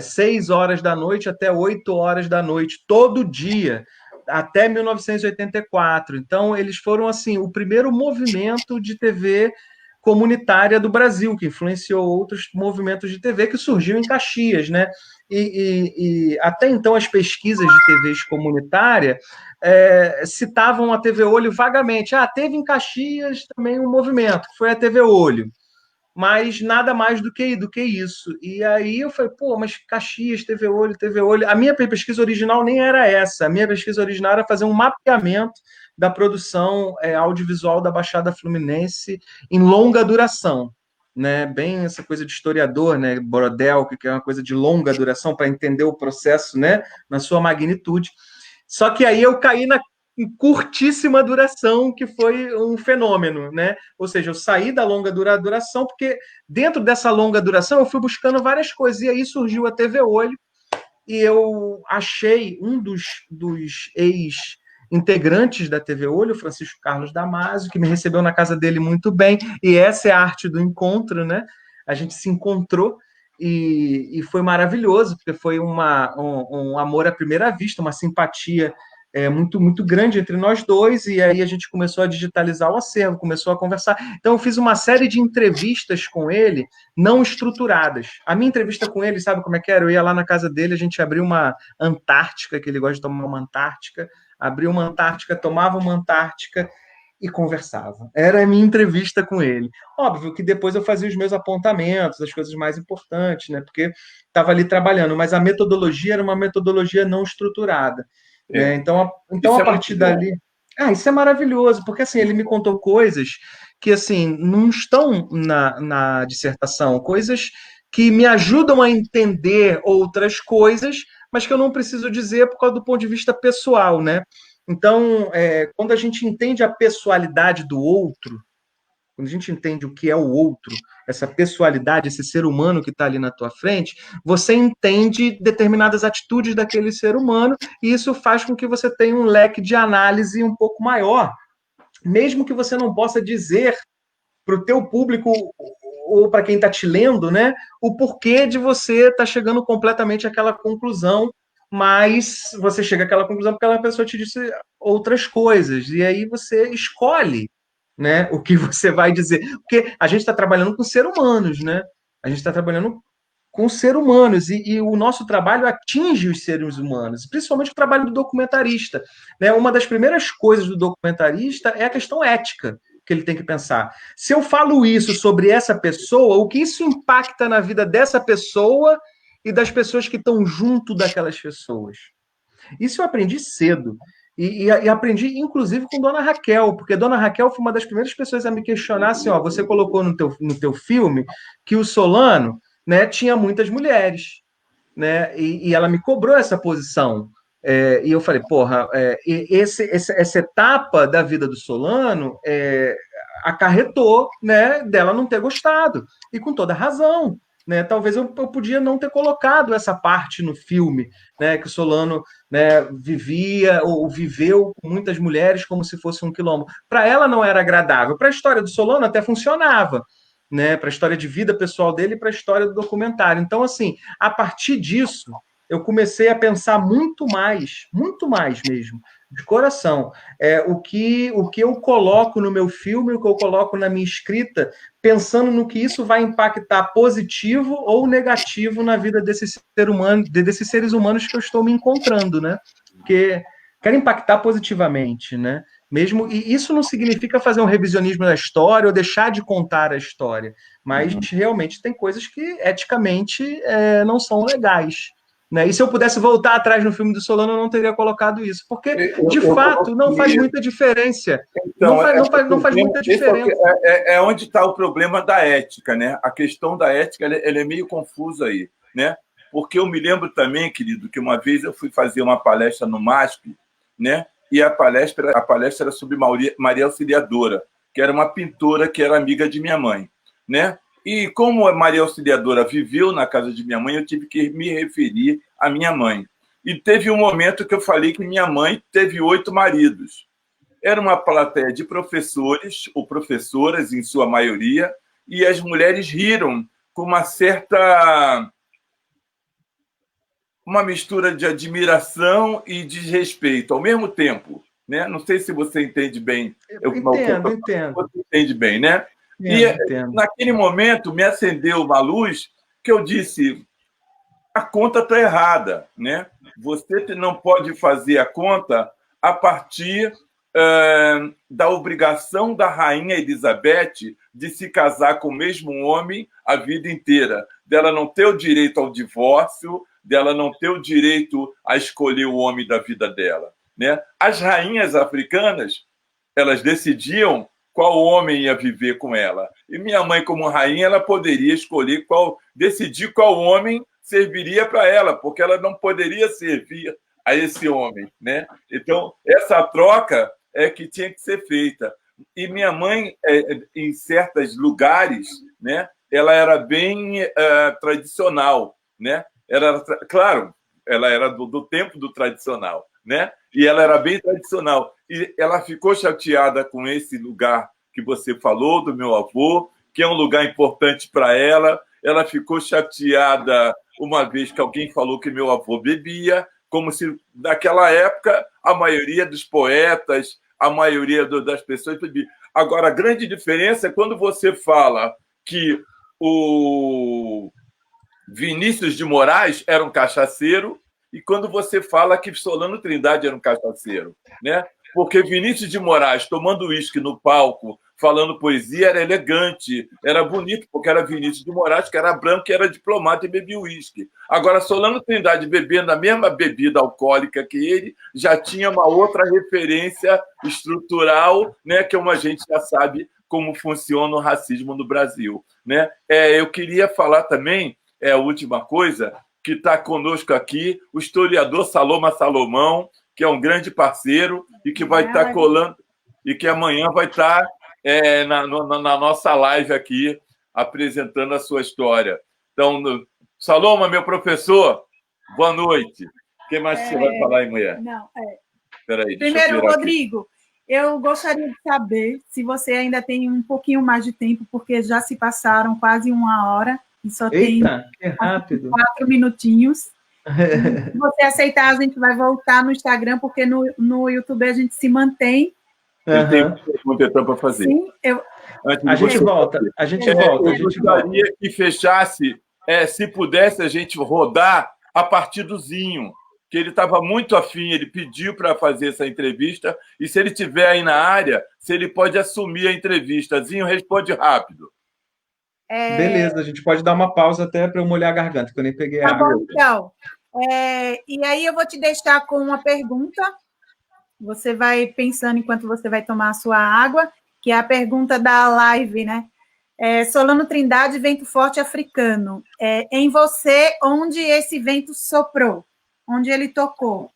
6 horas da noite até 8 horas da noite, todo dia, até 1984. Então, eles foram, assim, o primeiro movimento de TV comunitária do Brasil, que influenciou outros movimentos de TV que surgiu em Caxias, né? E até então as pesquisas de TVs comunitária citavam a TV Olho vagamente. Teve em Caxias também um movimento, que foi a TV Olho, mas nada mais do que isso. E aí eu falei, mas Caxias, TV Olho. A minha pesquisa original nem era essa. A minha pesquisa original era fazer um mapeamento da produção audiovisual da Baixada Fluminense em longa duração, né? Bem essa coisa de historiador, né? Brodel, que é uma coisa de longa duração para entender o processo, né? Na sua magnitude. Só que aí eu caí na curtíssima duração, que foi um fenômeno, né? Ou seja, eu saí da longa duração, porque dentro dessa longa duração eu fui buscando várias coisas, e aí surgiu a TV Olho, e eu achei um dos ex-integrantes da TV Olho, Francisco Carlos Damasio, que me recebeu na casa dele muito bem, e essa é a arte do encontro, né? A gente se encontrou, e foi maravilhoso, porque foi um amor à primeira vista, uma simpatia muito, muito grande entre nós dois, e aí a gente começou a digitalizar o acervo, começou a conversar. Então eu fiz uma série de entrevistas com ele, não estruturadas. A minha entrevista com ele, sabe como é que era? Eu ia lá na casa dele, a gente abriu uma Antártica, que ele gosta de tomar uma Antártica, abria uma Antártica, tomava uma Antártica e conversava. Era a minha entrevista com ele. Óbvio que depois eu fazia os meus apontamentos, as coisas mais importantes, né? Porque estava ali trabalhando, mas a metodologia era uma metodologia não estruturada. Então, a partir dali... isso é maravilhoso, porque assim, ele me contou coisas que assim, não estão na dissertação, coisas que me ajudam a entender outras coisas, mas que eu não preciso dizer por causa do ponto de vista pessoal, né? Então, quando a gente entende a pessoalidade do outro, quando a gente entende o que é o outro, essa pessoalidade, esse ser humano que está ali na tua frente, você entende determinadas atitudes daquele ser humano, e isso faz com que você tenha um leque de análise um pouco maior, mesmo que você não possa dizer para o teu público ou para quem está te lendo, né, o porquê de você estar chegando completamente àquela conclusão, mas você chega àquela conclusão porque aquela pessoa te disse outras coisas, e aí você escolhe, né, o que você vai dizer, porque a gente está trabalhando com seres humanos, né? A gente está trabalhando com seres humanos, e o nosso trabalho atinge os seres humanos, principalmente o trabalho do documentarista, né? Uma das primeiras coisas do documentarista é a questão ética, que ele tem que pensar. Se eu falo isso sobre essa pessoa, o que isso impacta na vida dessa pessoa e das pessoas que estão junto daquelas pessoas? Isso eu aprendi cedo. E aprendi, inclusive, com Dona Raquel, porque Dona Raquel foi uma das primeiras pessoas a me questionar assim, ó, você colocou no teu filme que o Solano, né, tinha muitas mulheres, né, e ela me cobrou essa posição. E eu falei, porra, essa etapa da vida do Solano acarretou, né, dela não ter gostado, e com toda razão. Né, talvez eu podia não ter colocado essa parte no filme, né, que o Solano, né, vivia ou viveu com muitas mulheres como se fosse um quilombo. Para ela não era agradável. Para a história do Solano até funcionava, né, para a história de vida pessoal dele e para a história do documentário. Então, assim, a partir disso, eu comecei a pensar muito mais mesmo, de coração, o que eu coloco no meu filme, o que eu coloco na minha escrita, pensando no que isso vai impactar positivo ou negativo na vida desses seres humanos que eu estou me encontrando, né? Porque quero impactar positivamente, né? Mesmo, e isso não significa fazer um revisionismo da história ou deixar de contar a história, mas realmente tem coisas que eticamente não são legais. Né? E se eu pudesse voltar atrás no filme do Solano, eu não teria colocado isso, porque, de fato, não faz muita diferença. Então, não faz muita diferença. É onde está o problema da ética, né? A questão da ética ela é meio confusa aí, né? Porque eu me lembro também, querido, que uma vez eu fui fazer uma palestra no MASP, né? E a palestra era sobre Maria Auxiliadora, que era uma pintora que era amiga de minha mãe, né? E como a Maria Auxiliadora viveu na casa de minha mãe, eu tive que me referir à minha mãe. E teve um momento que eu falei que minha mãe teve 8 maridos. Era uma plateia de professores, ou professoras, em sua maioria, e as mulheres riram com uma mistura de admiração e desrespeito ao mesmo tempo. Né? Não sei se você entende bem. Entendo. Você entende bem, né? Entendo. Naquele momento, me acendeu uma luz que eu disse, a conta está errada. Né? Você não pode fazer a conta a partir da obrigação da rainha Elizabeth de se casar com o mesmo homem a vida inteira, dela não ter o direito ao divórcio, dela não ter o direito a escolher o homem da vida dela. Né? As rainhas africanas, elas decidiam qual homem ia viver com ela. E minha mãe, como rainha, ela poderia escolher decidir qual homem serviria para ela, porque ela não poderia servir a esse homem. Né? Então, essa troca é que tinha que ser feita. E minha mãe, em certos lugares, né, ela era bem tradicional. Né? Claro, ela era do tempo do tradicional. Né? E ela era bem tradicional. E ela ficou chateada com esse lugar que você falou, do meu avô, que é um lugar importante para ela. Ela ficou chateada uma vez que alguém falou que meu avô bebia, como se, naquela época, a maioria dos poetas, a maioria das pessoas bebia. Agora, a grande diferença é quando você fala que o Vinícius de Moraes era um cachaceiro e quando você fala que Solano Trindade era um cachaceiro, né? Porque Vinícius de Moraes, tomando uísque no palco, falando poesia, era elegante, era bonito, porque era Vinícius de Moraes, que era branco, que era diplomata e bebia uísque. Agora, Solano Trindade, bebendo a mesma bebida alcoólica que ele, já tinha uma outra referência estrutural, né, que a gente já sabe como funciona o racismo no Brasil. Né? Eu queria falar também, a última coisa, que está conosco aqui, o historiador Saloma Salomão, que é um grande parceiro e que vai estar colando, e que amanhã vai estar na nossa live aqui, apresentando a sua história. Então, Saloma, meu professor, boa noite. O que mais você vai falar aí, mulher? Peraí, primeiro, Rodrigo, eu gostaria de saber se você ainda tem um pouquinho mais de tempo, porque já se passaram quase 1 hora, e só tem que rápido. 4 minutinhos. Se você aceitar, a gente vai voltar no Instagram, porque no YouTube a gente se mantém. Eu tenho uma pergunta então para fazer. Sim, a gente volta. Eu gostaria que fechasse se pudesse a gente rodar a partir do Zinho, que ele estava muito afim, ele pediu para fazer essa entrevista, e se ele estiver aí na área, se ele pode assumir a entrevista. Zinho, responde rápido. Beleza, a gente pode dar uma pausa até para eu molhar a garganta, que eu nem peguei a água. Tá bom, então. E aí eu vou te deixar com uma pergunta. Você vai pensando enquanto você vai tomar a sua água, que é a pergunta da live, né? Solano Trindade, vento forte africano. Em você, onde esse vento soprou? Onde ele tocou?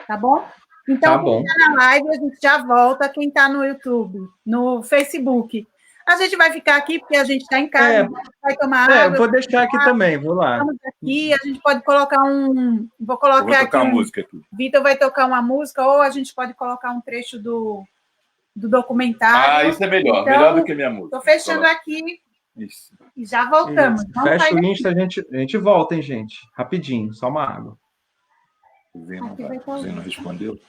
Tá bom? Então, tá bom. Quem está na live, a gente já volta. Quem está no YouTube, no Facebook, a gente vai ficar aqui porque a gente está em casa, vai tomar água. Eu vou deixar aqui também, vou lá. Estamos aqui, a gente pode colocar Vou colocar aqui. Uma música aqui. Vitor vai tocar uma música, ou a gente pode colocar um trecho do documentário. Isso é melhor, então, melhor do que minha música. Estou fechando aqui. Isso. E já voltamos. Fecha o Insta, a gente volta, hein, gente? Rapidinho, só uma água. O Zé não respondeu.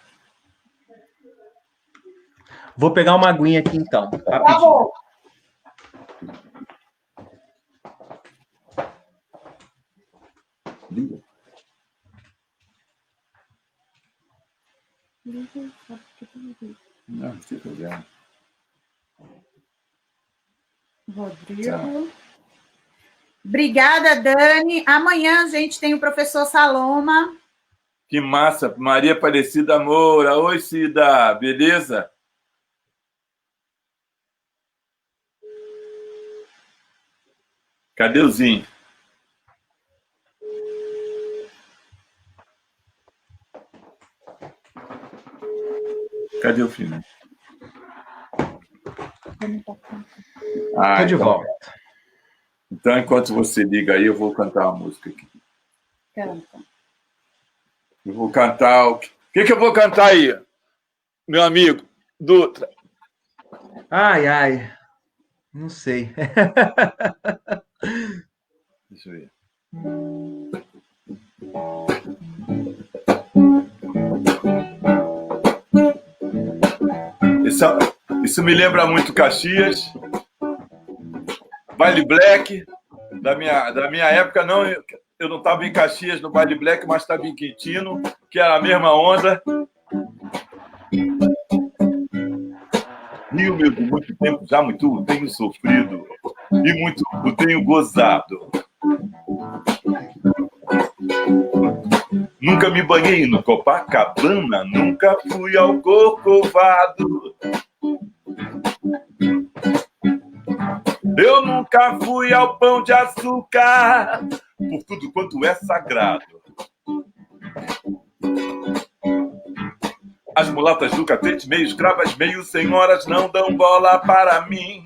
Vou pegar uma aguinha aqui, então. Rapidinho. Tá bom. Liga. Não tem problema. Rodrigo. Tá. Obrigada, Dani. Amanhã a gente tem o professor Saloma. Que massa. Maria Aparecida Moura. Oi, Cida. Beleza? Cadê o Zinho? Cadê o filho? Tô de volta. Então, enquanto você liga aí, eu vou cantar uma música aqui. Canta. Eu vou cantar... O que eu vou cantar aí, meu amigo Dutra? Ai. Não sei. Deixa eu ver. Isso me lembra muito Caxias, Baile Black, da minha época. Não, eu não estava em Caxias no Baile Black, mas estava em Quintino, que era a mesma onda. Rio, meu, de muito tempo, já muito tenho sofrido e muito tenho gozado. Nunca me banhei no Copacabana, nunca fui ao Corcovado. Eu nunca fui ao Pão de Açúcar, por tudo quanto é sagrado. As mulatas do catete, meio escravas, meio senhoras, não dão bola para mim.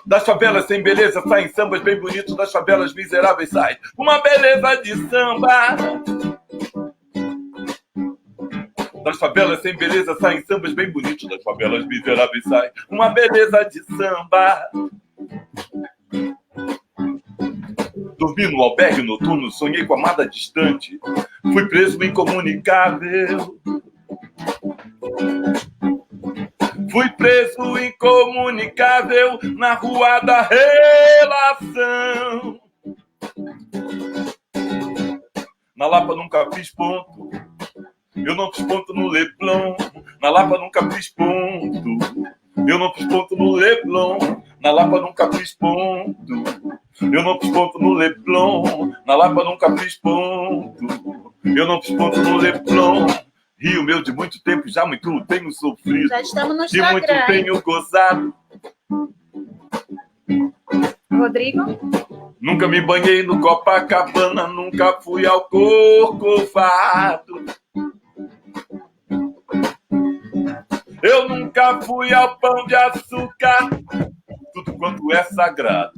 Das favelas sem beleza saem sambas bem bonitos, das favelas miseráveis sai uma beleza de samba. Das favelas sem beleza saem sambas bem bonitos, das favelas miseráveis sai uma beleza de samba. Dormi no albergue noturno, sonhei com a amada distante, fui preso incomunicável. Fui preso incomunicável na rua da relação. Na Lapa nunca fiz ponto, eu não fiz ponto no Leblon. Na Lapa nunca fiz ponto, eu não fiz ponto no Leblon. Na Lapa nunca fiz ponto, eu não fiz ponto no Leblon. Na Lapa nunca fiz ponto, eu não fiz ponto no Leblon. Rio, meu, de muito tempo, já muito tenho sofrido. Já estamos no Instagram. De muito tenho gozado. Rodrigo? Nunca me banhei no Copacabana, nunca fui ao Corcovado. Eu nunca fui ao Pão de Açúcar, tudo quanto é sagrado.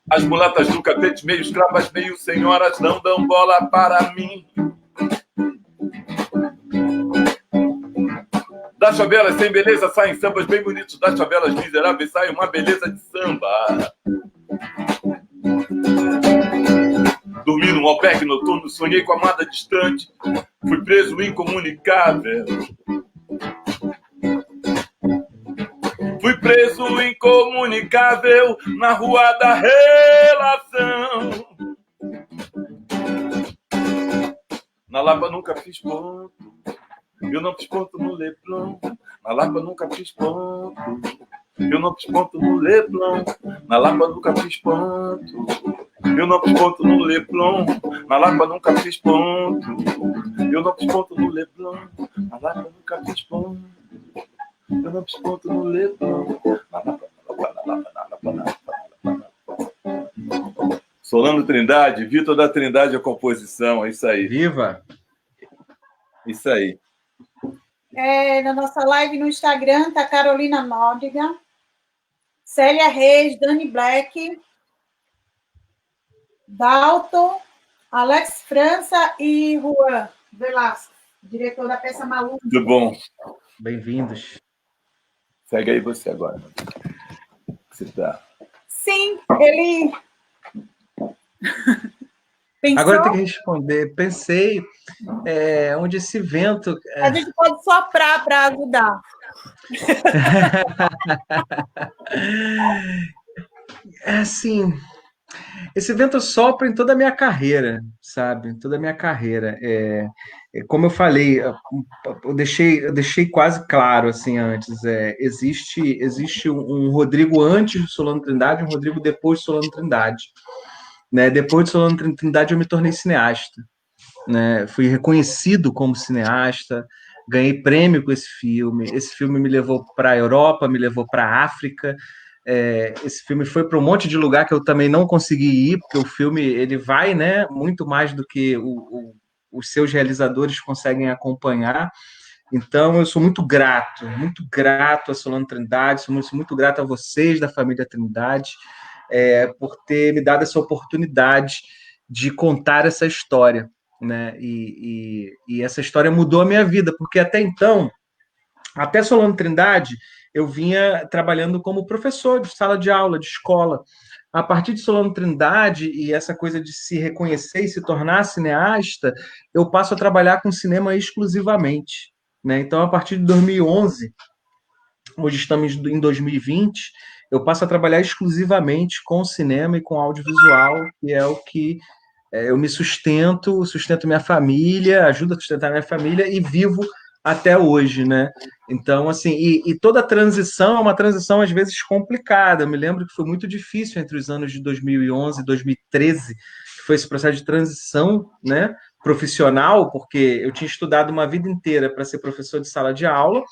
As mulatas do catete, meio escravas, meio senhoras, não dão bola para mim. Das favelas sem beleza saem sambas bem bonitos, das favelas miseráveis sai uma beleza de samba. Dormi num albergue noturno, sonhei com a amada distante, fui preso incomunicável. preso incomunicável na rua da relação. Na Lapa nunca fiz ponto, eu não fiz ponto no Leblon. Na Lapa nunca fiz ponto, eu não fiz ponto no Leblon. Na Lapa nunca fiz ponto, eu não fiz ponto no Leblon. Na Lapa nunca fiz ponto, eu não fiz ponto no Leblon. Na Lapa nunca fiz ponto, eu não fiz ponto no Leblon. Na Lapa, na Lapa. Solano Trindade, Vitor da Trindade, a composição, é isso aí. Viva! Isso aí. Na nossa live no Instagram tá Carolina Nóbrega, Célia Reis, Dani Black, Dalton, Alex França e Juan Velasco, diretor da peça Maluco. Muito bom. Bem-vindos. Segue aí você agora. Você tá. Sim, ele... Pensou? Agora tem que responder. Pensei onde esse vento... A gente pode soprar para ajudar. Assim, esse vento sopra em toda a minha carreira, sabe? Em toda a minha carreira. Como eu falei, eu deixei quase claro assim antes. Existe um Rodrigo antes de Solano Trindade e um Rodrigo depois de Solano Trindade. Né? Depois de Solano Trindade eu me tornei cineasta. Né? Fui reconhecido como cineasta, ganhei prêmio com esse filme. Esse filme me levou para a Europa, me levou para a África. Esse filme foi para um monte de lugar que eu também não consegui ir, porque o filme ele vai, né, muito mais do que os seus realizadores conseguem acompanhar. Então, eu sou muito grato a Solano Trindade, sou muito grato a vocês da família Trindade, por ter me dado essa oportunidade de contar essa história, né? E essa história mudou a minha vida, porque até então, até Solano Trindade, eu vinha trabalhando como professor de sala de aula, de escola. A partir de Solano Trindade e essa coisa de se reconhecer e se tornar cineasta, eu passo a trabalhar com cinema exclusivamente, né? Então, a partir de 2011, hoje estamos em 2020, eu passo a trabalhar exclusivamente com cinema e com audiovisual, que é o que eu me sustento minha família, ajudo a sustentar minha família e vivo até hoje, né? Então, assim, e toda a transição é uma transição, às vezes, complicada. Eu me lembro que foi muito difícil entre os anos de 2011 e 2013, que foi esse processo de transição, né, profissional, porque eu tinha estudado uma vida inteira para ser professor de sala de aula,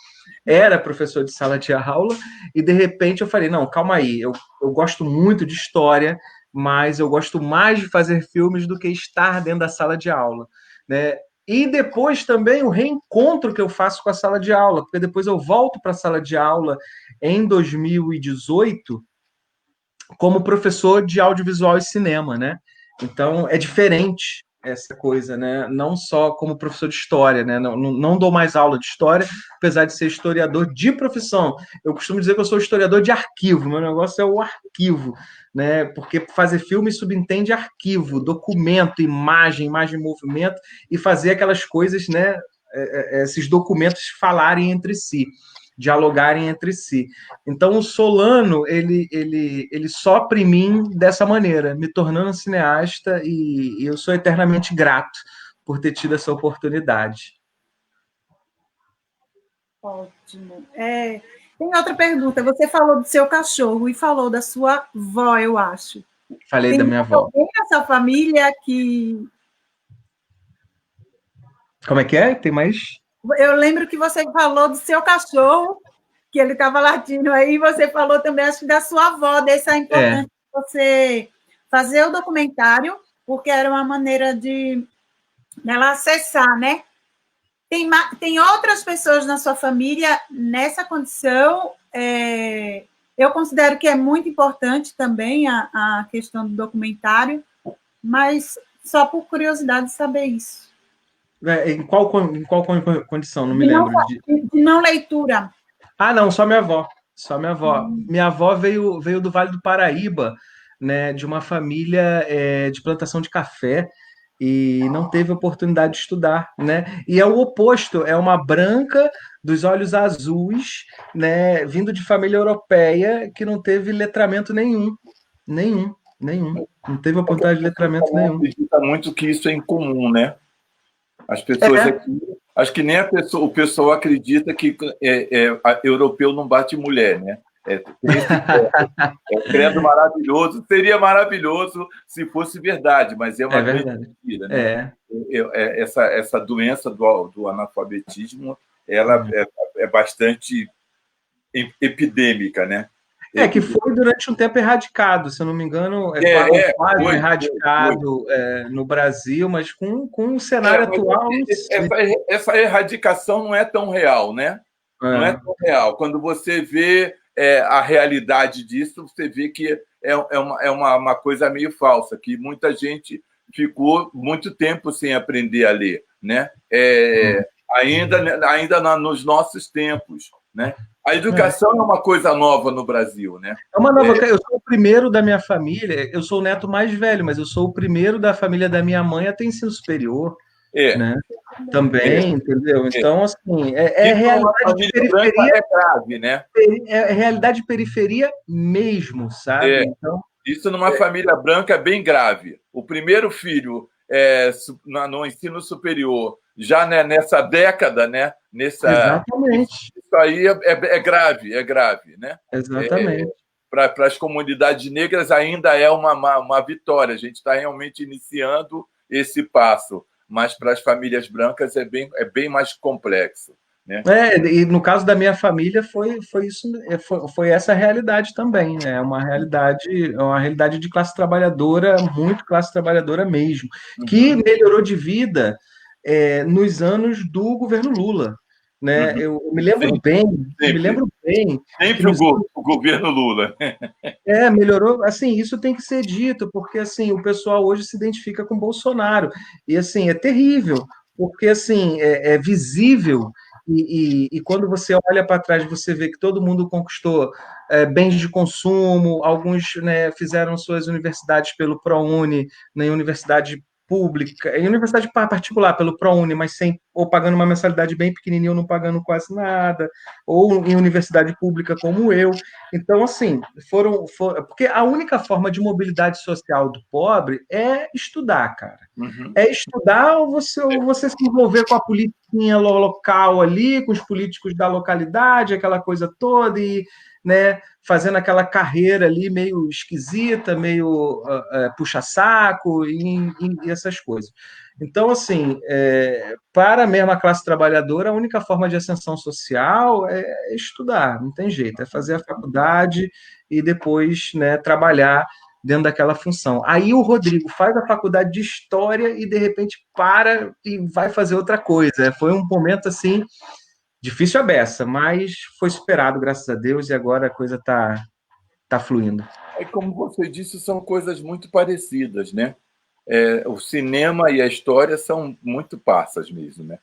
era professor de sala de aula, e, de repente, eu falei, não, calma aí, eu gosto muito de história, mas eu gosto mais de fazer filmes do que estar dentro da sala de aula, né? E depois também o reencontro que eu faço com a sala de aula, porque depois eu volto para a sala de aula em 2018 como professor de audiovisual e cinema, né? Então é diferente essa coisa, né? Não só como professor de história, né? Não dou mais aula de história, apesar de ser historiador de profissão. Eu costumo dizer que eu sou historiador de arquivo, meu negócio é o arquivo, né? Porque fazer filme subentende arquivo, documento, imagem em movimento, e fazer aquelas coisas, né? Esses documentos falarem entre si, dialogarem entre si. Então, o Solano, ele sopra em mim dessa maneira, me tornando cineasta, e eu sou eternamente grato por ter tido essa oportunidade. Ótimo. Tem outra pergunta. Você falou do seu cachorro e falou da sua avó, eu acho. Falei da minha avó. Tem essa família que... Como é que é? Tem mais... Eu lembro que você falou do seu cachorro, que ele estava latindo aí, e você falou também, acho que da sua avó, dessa importância de você fazer o documentário, porque era uma maneira de ela acessar, né? Tem outras pessoas na sua família nessa condição. Eu considero que é muito importante também a questão do documentário, mas só por curiosidade de saber isso. Em qual condição? Não me lembro. De não leitura. Ah, não, só minha avó. Só minha avó. Minha avó veio do Vale do Paraíba, né, de uma família de plantação de café. e não teve oportunidade de estudar, né? E é o oposto, é uma branca dos olhos azuis, né, vindo de família europeia que não teve letramento nenhum, nenhum, não teve oportunidade de letramento nenhum. Acredita muito que isso é incomum, né? As pessoas aqui, acho que nem o pessoal acredita que europeu não bate mulher, né? É um credo maravilhoso. Seria maravilhoso se fosse verdade, mas é uma grande mentira, né? Essa doença do analfabetismo, ela é bastante epidêmica, né? Que foi durante um tempo erradicado, se eu não me engano, quase erradicado no Brasil, mas com o cenário atual. Essa erradicação não é tão real, né? Não é tão real. Quando você vê a realidade disso, você vê que é uma coisa meio falsa, que muita gente ficou muito tempo sem aprender a ler, né? Ainda nos nossos tempos, né? A educação é uma coisa nova no Brasil, né? É uma nova. Eu sou o primeiro da minha família, eu sou o neto mais velho, mas eu sou o primeiro da família da minha mãe a ter ensino superior. Né? Também, entendeu? Então, assim, realidade de periferia. É grave, né? É realidade de periferia mesmo, sabe? Então, isso numa família branca é bem grave. O primeiro filho no ensino superior, já nessa década, né? Exatamente. Isso aí é grave, né? Exatamente. Para as comunidades negras ainda é uma vitória. A gente está realmente iniciando esse passo, mas para as famílias brancas é bem mais complexo, né? E no caso da minha família foi isso, foi essa realidade também, né? É uma realidade de classe trabalhadora, muito classe trabalhadora mesmo, que melhorou de vida nos anos do governo Lula, né? Eu me lembro bem. Sempre o governo Lula. Melhorou, assim, isso tem que ser dito, porque assim, o pessoal hoje se identifica com Bolsonaro, e assim, é terrível, porque assim, é visível, e quando você olha para trás, você vê que todo mundo conquistou bens de consumo, alguns, né, fizeram suas universidades pelo ProUni, né, em universidade pública, em universidade particular, pelo ProUni, mas ou pagando uma mensalidade bem pequenininha ou não pagando quase nada, ou em universidade pública como eu. Então, assim, porque a única forma de mobilidade social do pobre é estudar, cara. É estudar ou você se envolver com a politiquinha local ali, com os políticos da localidade, aquela coisa toda, e, né, fazendo aquela carreira ali meio esquisita, meio puxa-saco e essas coisas. Então, assim, para a mesma classe trabalhadora, a única forma de ascensão social é estudar, não tem jeito, é fazer a faculdade e depois, né, trabalhar dentro daquela função. Aí o Rodrigo faz a faculdade de História e, de repente, para e vai fazer outra coisa. Foi um momento, assim, difícil a beça, mas foi superado, graças a Deus, e agora a coisa tá fluindo. Como você disse, são coisas muito parecidas, né? O cinema e a história são muito parças mesmo, né?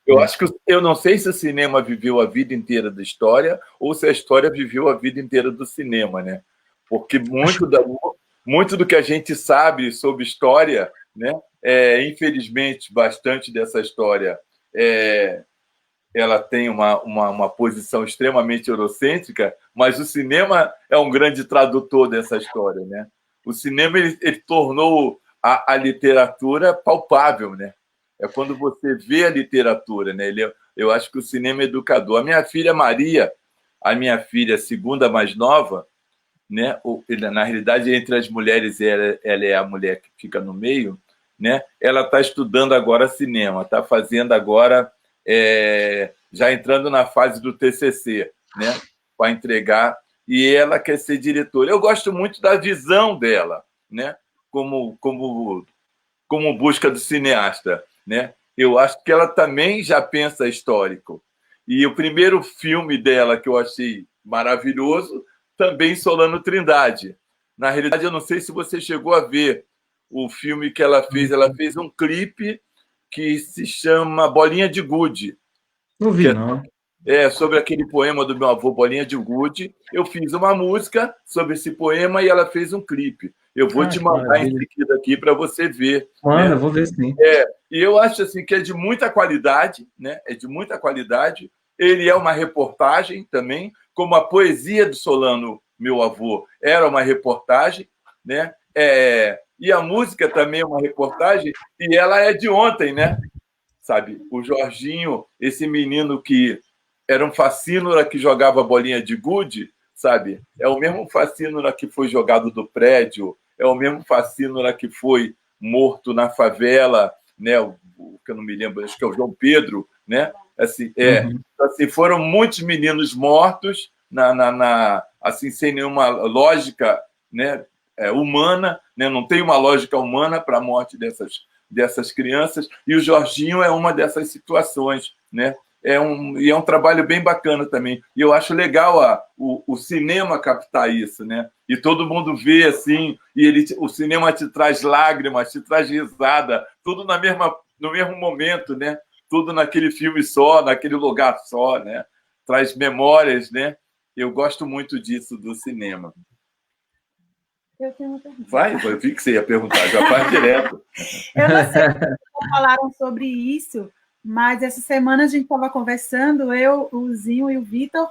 Eu acho que eu não sei se o cinema viveu a vida inteira da história ou se a história viveu a vida inteira do cinema, né? Porque muito do que a gente sabe sobre história, né? Infelizmente, bastante dessa história ela tem uma posição extremamente eurocêntrica, mas o cinema é um grande tradutor dessa história, né? O cinema ele tornou a literatura palpável, né? É quando você vê a literatura, né? Eu acho que o cinema é educador. A minha filha Maria, a minha filha segunda mais nova, né? Na realidade, entre as mulheres, ela é a mulher que fica no meio, né? Ela está estudando agora cinema, está fazendo agora, já entrando na fase do TCC, né? Para entregar, e ela quer ser diretora. Eu gosto muito da visão dela, né? Como busca do cineasta, né? Eu acho que ela também já pensa histórico. E o primeiro filme dela que eu achei maravilhoso, também Solano Trindade. Na realidade, eu não sei se você chegou a ver o filme que ela fez. Ela fez um clipe que se chama Bolinha de Gude. Não vi, não. sobre aquele poema do meu avô Bolinha de Gude. Eu fiz uma música sobre esse poema e ela fez um clipe. Eu vou te mandar em seguida aqui para você ver. Manda, vou ver sim. E eu acho assim, que é de muita qualidade, né? É de muita qualidade. Ele é uma reportagem também, como a poesia do Solano, meu avô, era uma reportagem, né? E a música também é uma reportagem, e ela é de ontem, né? Sabe? O Jorginho, esse menino que era um facínora que jogava bolinha de gude, sabe? É o mesmo facínora que foi jogado do prédio, é o mesmo facínora que foi morto na favela, né? O que eu não me lembro, acho que é o João Pedro, né? Assim, assim, foram muitos meninos mortos assim, sem nenhuma lógica, né? Humana, né? Não tem uma lógica humana para a morte dessas crianças, e o Jorginho é uma dessas situações, né? É um trabalho bem bacana também. E eu acho legal o cinema captar isso, né? E todo mundo vê assim, e o cinema te traz lágrimas, te traz risada, tudo no mesmo momento, né? Tudo naquele filme só, naquele lugar só, né? Traz memórias, né? Eu gosto muito disso do cinema. Eu tenho uma pergunta. Vai, eu vi que você ia perguntar, já faz direto. Eu não sei se vocês falaram sobre isso, mas essa semana a gente estava conversando, eu, o Zinho e o Vitor,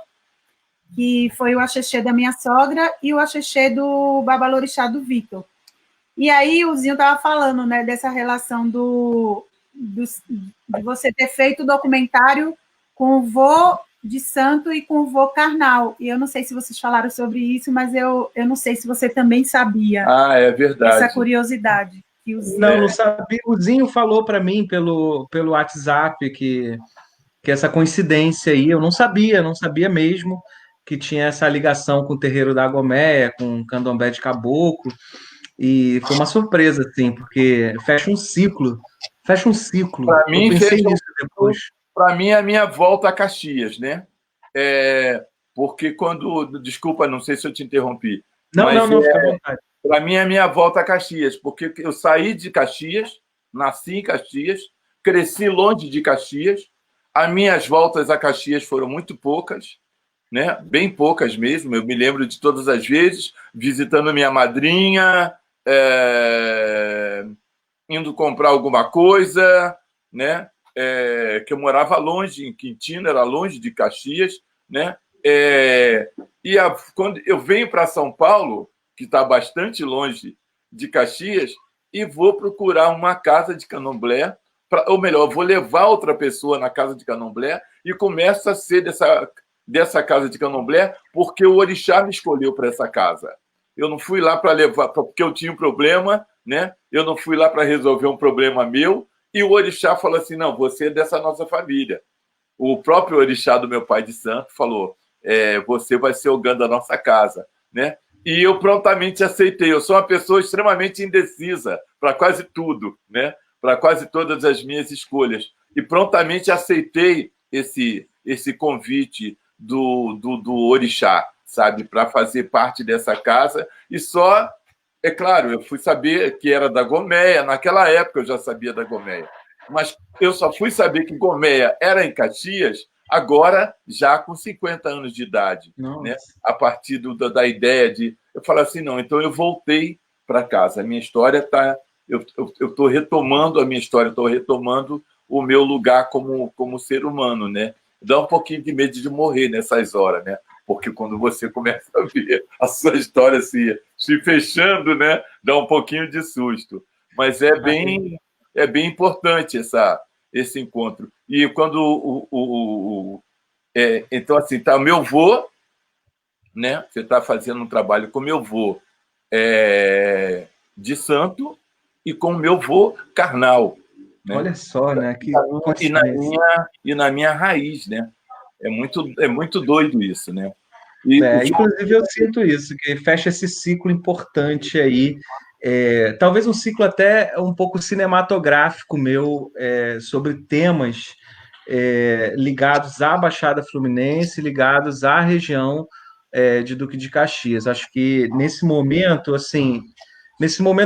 que foi o axexê da minha sogra e o axexê do babalorixá do Vitor. E aí o Zinho estava falando, né, dessa relação de você ter feito o documentário com o vô de santo e com o vô carnal. E eu não sei se vocês falaram sobre isso, mas eu não sei se você também sabia. É verdade. Essa curiosidade. Não sabia. O Zinho falou para mim pelo WhatsApp que essa coincidência aí, eu não sabia mesmo que tinha essa ligação com o terreiro da Goméia, com o candomblé de caboclo, e foi uma surpresa, assim, porque fecha um ciclo. Para mim, eu pensei nisso depois. Para mim, é a minha volta a Caxias, né? Porque desculpa, não sei se eu te interrompi. Não, fica à vontade. Para mim, é a minha volta a Caxias, porque eu saí de Caxias, nasci em Caxias, cresci longe de Caxias, as minhas voltas a Caxias foram muito poucas, né? Bem poucas mesmo. Eu me lembro de todas as vezes visitando minha madrinha, indo comprar alguma coisa, né? Que eu morava longe, em Quintino, era longe de Caxias, né? Quando eu venho para São Paulo, que está bastante longe de Caxias, e vou procurar uma casa de candomblé, ou melhor, vou levar outra pessoa na casa de candomblé e começa a ser dessa casa de candomblé porque o orixá me escolheu para essa casa. Eu não fui lá para levar, porque eu tinha um problema, né? Eu não fui lá para resolver um problema meu, e o orixá falou assim, não, você é dessa nossa família. O próprio orixá do meu pai de santo falou, você vai ser o Ogã da nossa casa, né? E eu prontamente aceitei. Eu sou uma pessoa extremamente indecisa para quase tudo, né? Para quase todas as minhas escolhas. E prontamente aceitei esse convite do orixá, sabe? Para fazer parte dessa casa. E só, é claro, eu fui saber que era da Goméia. Naquela época eu já sabia da Goméia. Mas eu só fui saber que Goméia era em Caxias agora, já com 50 anos de idade, né? A partir da ideia de... Eu falo assim, não, então eu voltei para casa. A minha história está... Eu estou retomando a minha história, estou retomando o meu lugar como ser humano, né? Dá um pouquinho de medo de morrer nessas horas, né? Porque quando você começa a ver a sua história se fechando, né? Dá um pouquinho de susto. Mas é bem importante esse encontro. E quando então, assim, tá o meu vô, né? Você está fazendo um trabalho com o meu vô de santo e com o meu vô carnal. Né? Olha só, né? E na minha raiz, né? É muito doido isso, né? Inclusive, eu sinto isso, que fecha esse ciclo importante aí. Talvez um ciclo até um pouco cinematográfico meu, sobre temas ligados à Baixada Fluminense, ligados à região de Duque de Caxias. Acho que nesse momento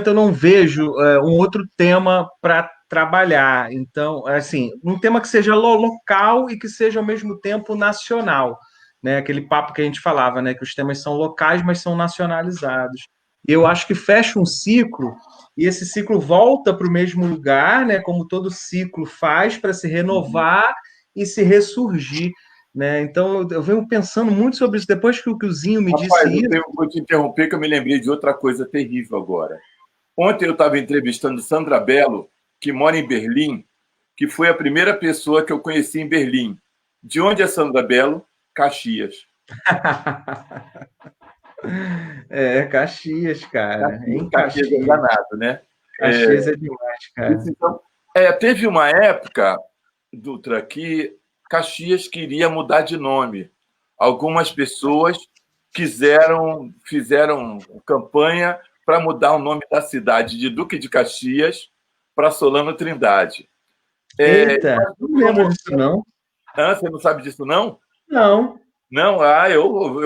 eu não vejo um outro tema para trabalhar. Então, assim, um tema que seja local e que seja ao mesmo tempo nacional, né? Aquele papo que a gente falava, né? Que os temas são locais, mas são nacionalizados. E eu acho que fecha um ciclo e esse ciclo volta para o mesmo lugar, né? Como todo ciclo faz para se renovar e se ressurgir. Né? Então, eu venho pensando muito sobre isso. Depois que o Zinho me disse isso... Eu vou te interromper, que eu me lembrei de outra coisa terrível agora. Ontem eu estava entrevistando Sandra Bello, que mora em Berlim, que foi a primeira pessoa que eu conheci em Berlim. De onde é Sandra Bello? Caxias. Caxias, cara. Caxias é danado, né? Caxias é demais, cara. Então, teve uma época, Dutra, que Caxias queria mudar de nome. Algumas pessoas fizeram campanha para mudar o nome da cidade de Duque de Caxias para Solano Trindade. Eita, não lembro disso, não. Você não sabe disso, não? Não. Não? Eu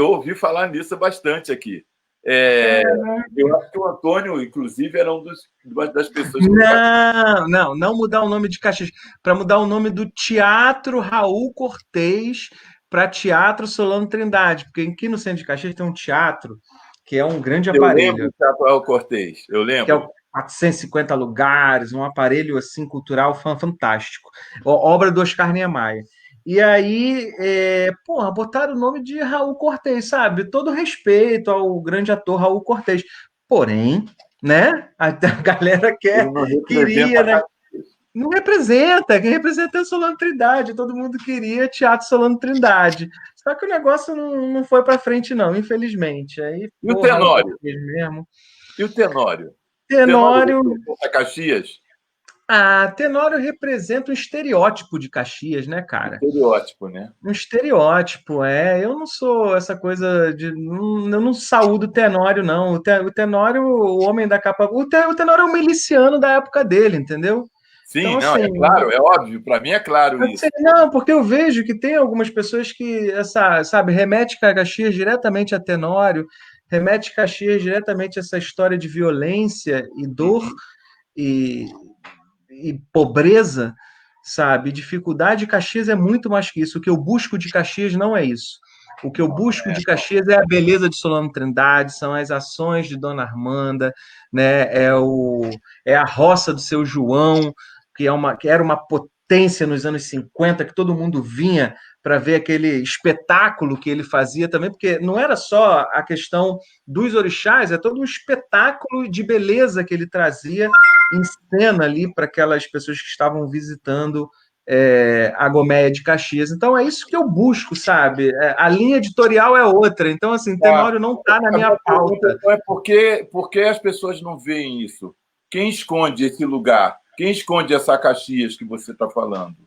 ouvi falar nisso bastante aqui. Eu acho que o Antônio, inclusive, era uma das pessoas que... Não mudar o nome de Caxias, para mudar o nome do Teatro Raul Cortez para Teatro Solano Trindade, porque aqui no centro de Caxias tem um teatro que é um grande aparelho. Eu lembro do Teatro Raul Cortez, eu lembro. Que é 450 lugares, um aparelho assim cultural fantástico. Obra do Oscar Niemeyer. E aí, botaram o nome de Raul Cortez, sabe? Todo respeito ao grande ator Raul Cortez. Porém, né? A galera queria, né? Não representa, quem representa é o Solano Trindade, todo mundo queria Teatro Solano Trindade. Só que o negócio não foi para frente, não, infelizmente. Aí, e o Tenório? Mesmo. E o Tenório? Tenório representa Caxias? Tenório representa um estereótipo de Caxias, né, cara? Um estereótipo, né? Um estereótipo, Eu não sou essa coisa de... Eu não saúdo o Tenório, não. O Tenório, o homem da capa... O Tenório é um miliciano da época dele, entendeu? Sim, então, não, assim, é claro, é óbvio, para mim é claro isso. Não, porque eu vejo que tem algumas pessoas que, remete Caxias diretamente a Tenório, remete Caxias diretamente a essa história de violência e dor e pobreza, sabe? Dificuldade de Caxias é muito mais que isso. O que eu busco de Caxias não é isso. O que eu busco de Caxias é a beleza de Solano Trindade, são as ações de Dona Armanda, né? É a roça do seu João, que era uma potência nos anos 50, que todo mundo vinha para ver aquele espetáculo que ele fazia também, porque não era só a questão dos orixás, é todo um espetáculo de beleza que ele trazia em cena ali para aquelas pessoas que estavam visitando a Goméia de Caxias. Então é isso que eu busco, sabe? A linha editorial é outra, então assim, Tenório não está na minha pauta. Então por que as pessoas não veem isso? Quem esconde esse lugar? Quem esconde essa Caxias que você está falando?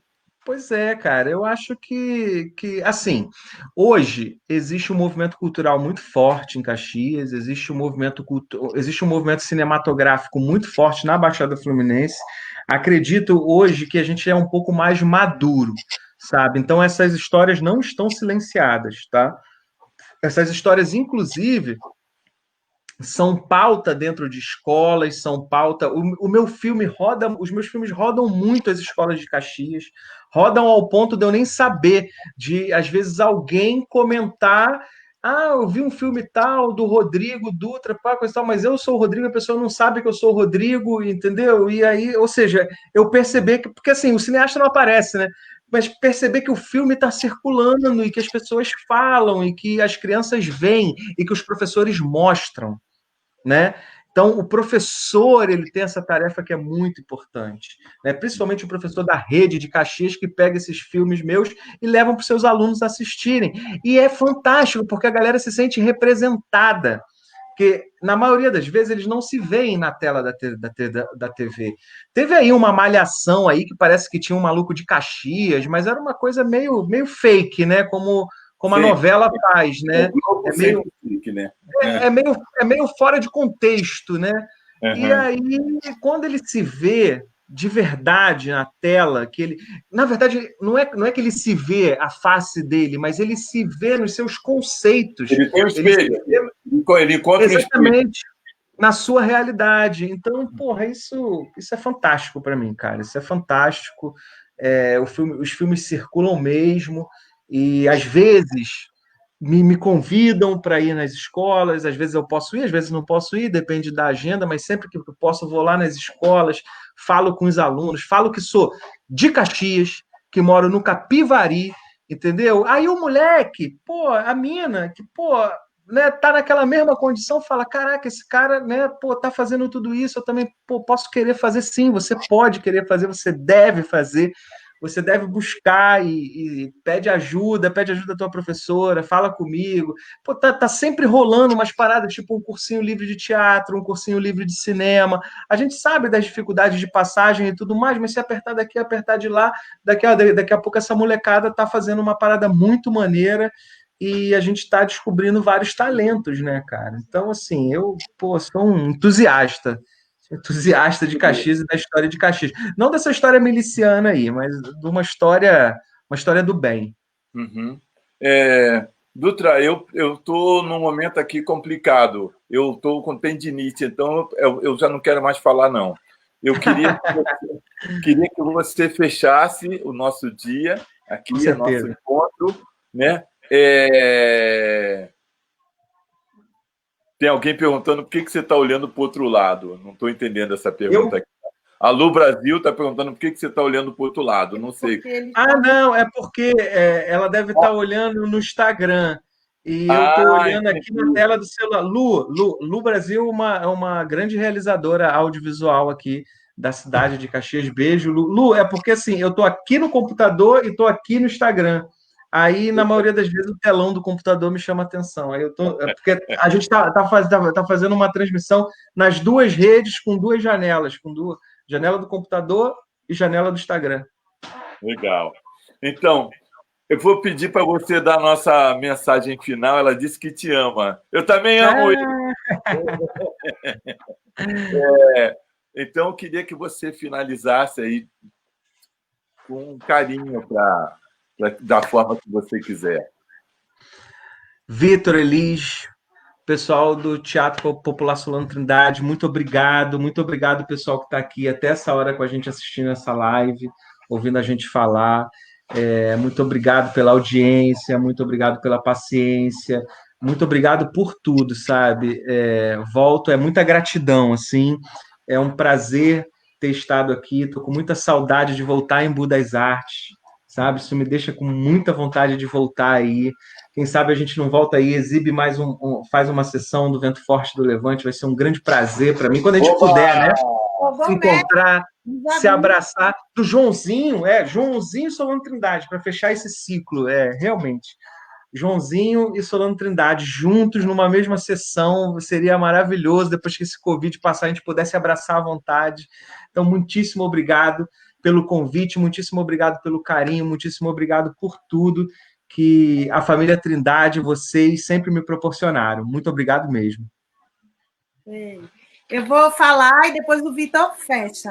Pois é, cara, eu acho que assim, hoje existe um movimento cultural muito forte em Caxias, existe um movimento cinematográfico muito forte na Baixada Fluminense. Acredito hoje que a gente é um pouco mais maduro, sabe? Então essas histórias não estão silenciadas, tá? Essas histórias, inclusive, são pauta dentro de escolas, são pauta... O meu filme roda... Os meus filmes rodam muito as escolas de Caxias, rodam ao ponto de eu nem saber, de, às vezes, alguém comentar: eu vi um filme tal, do Rodrigo Dutra, coisa tal, mas eu sou o Rodrigo, a pessoa não sabe que eu sou o Rodrigo, entendeu? E aí, ou seja, eu perceber que... Porque, assim, o cineasta não aparece, né? Mas perceber que o filme está circulando e que as pessoas falam e que as crianças veem e que os professores mostram, né? Então, o professor, ele tem essa tarefa que é muito importante, né? Principalmente o professor da rede de Caxias, que pega esses filmes meus e levam para os seus alunos assistirem. E é fantástico, porque a galera se sente representada, porque, na maioria das vezes, eles não se veem na tela da TV. Teve aí uma malhação aí que parece que tinha um maluco de Caxias, mas era uma coisa meio fake, né? Como a novela faz, né? É meio fora de contexto, né? Uhum. E aí, quando ele se vê de verdade na tela, que ele... Na verdade, não é que ele se vê a face dele, mas ele se vê nos seus conceitos. Ele tem um espelho. Ele encontra exatamente. na sua realidade. Então, porra, isso é fantástico para mim, cara. Isso é fantástico. Os filmes circulam mesmo, e às vezes me convidam para ir nas escolas, às vezes eu posso ir, às vezes não posso ir, depende da agenda, mas sempre que eu posso, vou lá nas escolas, falo com os alunos, falo que sou de Caxias, que moro no Capivari, entendeu? Aí o moleque, pô, a mina, que, pô, né, tá naquela mesma condição, fala, caraca, esse cara, né, pô, tá fazendo tudo isso, eu também, pô, posso querer fazer. Sim, você pode querer fazer, você deve fazer, você deve buscar e pede ajuda da tua professora, fala comigo. Pô, tá sempre rolando umas paradas, tipo um cursinho livre de teatro, um cursinho livre de cinema. A gente sabe das dificuldades de passagem e tudo mais, mas se apertar daqui, apertar de lá, daqui a pouco essa molecada tá fazendo uma parada muito maneira, e a gente está descobrindo vários talentos, né, cara? Então, assim, eu, pô, sou um entusiasta de Caxias e da história de Caxias. Não dessa história miliciana aí, mas de uma história do bem. Uhum. Dutra, eu estou num momento aqui complicado. Eu estou com tendinite, então eu já não quero mais falar, não. Eu queria que você fechasse o nosso dia aqui, o nosso encontro, né? Tem alguém perguntando por que você está olhando para o outro lado. Não estou entendendo essa pergunta aqui. A Lu Brasil está perguntando por que você está olhando para o outro lado. Não sei. Não, é porque ela deve estar olhando no Instagram. E eu estou olhando aqui na tela do celular. Lu Brasil é uma grande realizadora audiovisual aqui da cidade de Caxias. Beijo, Lu. Lu, é porque assim, eu estou aqui no computador e estou aqui no Instagram. Aí, na maioria das vezes, o telão do computador me chama atenção. Aí porque a gente tá fazendo uma transmissão nas duas redes com duas janelas, janela do computador e janela do Instagram. Legal. Então, eu vou pedir para você dar a nossa mensagem final. Ela disse que te ama. Eu também amo ele. Então, eu queria que você finalizasse aí com carinho, da forma que você quiser. Vitor, Elis, pessoal do Teatro Popular Solano Trindade, muito obrigado pessoal que está aqui até essa hora com a gente assistindo essa live, ouvindo a gente falar. Muito obrigado pela audiência, muito obrigado pela paciência, muito obrigado por tudo, sabe? Volto, é muita gratidão, assim, é um prazer ter estado aqui, estou com muita saudade de voltar em Embu das Artes, sabe? Isso me deixa com muita vontade de voltar aí. Quem sabe a gente não volta aí, exibe mais faz uma sessão do Vento Forte do Levante, vai ser um grande prazer para mim, quando a gente puder, né? Se encontrar, se abraçar. Do Joãozinho, Joãozinho e Solano Trindade, para fechar esse ciclo, realmente. Joãozinho e Solano Trindade juntos numa mesma sessão, seria maravilhoso, depois que esse Covid passar, a gente pudesse abraçar à vontade. Então, muitíssimo obrigado pelo convite, muitíssimo obrigado pelo carinho, muitíssimo obrigado por tudo que a família Trindade, vocês sempre me proporcionaram. Muito obrigado mesmo. Eu vou falar e depois o Vitor fecha.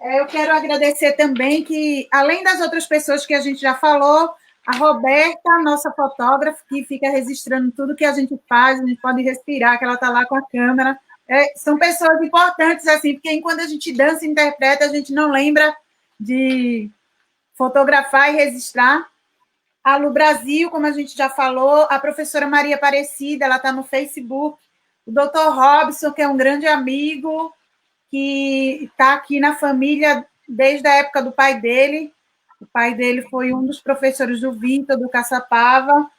Eu quero agradecer também que, além das outras pessoas que a gente já falou, a Roberta, nossa fotógrafa, que fica registrando tudo que a gente faz, a gente pode respirar, que ela está lá com a câmera. São pessoas importantes, assim, porque enquanto a gente dança e interpreta, a gente não lembra de fotografar e registrar. A Lu Brasil, como a gente já falou, a professora Maria Aparecida, ela está no Facebook. O doutor Robson, que é um grande amigo, que está aqui na família desde a época do pai dele. O pai dele foi um dos professores do Vitor, do Caçapava.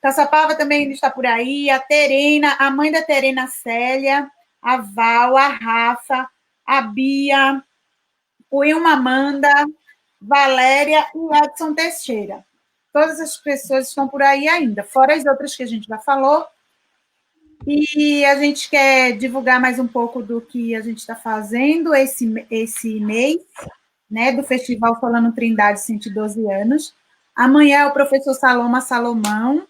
Caçapava também ainda está por aí. A Terena, a mãe da Terena, Célia, a Val, a Rafa, a Bia, o Ilma Amanda, Valéria e o Edson Teixeira. Todas as pessoas estão por aí ainda, fora as outras que a gente já falou. E a gente quer divulgar mais um pouco do que a gente está fazendo esse mês, né, do Festival Solano Trindade 112 anos. Amanhã é o professor Saloma Salomão.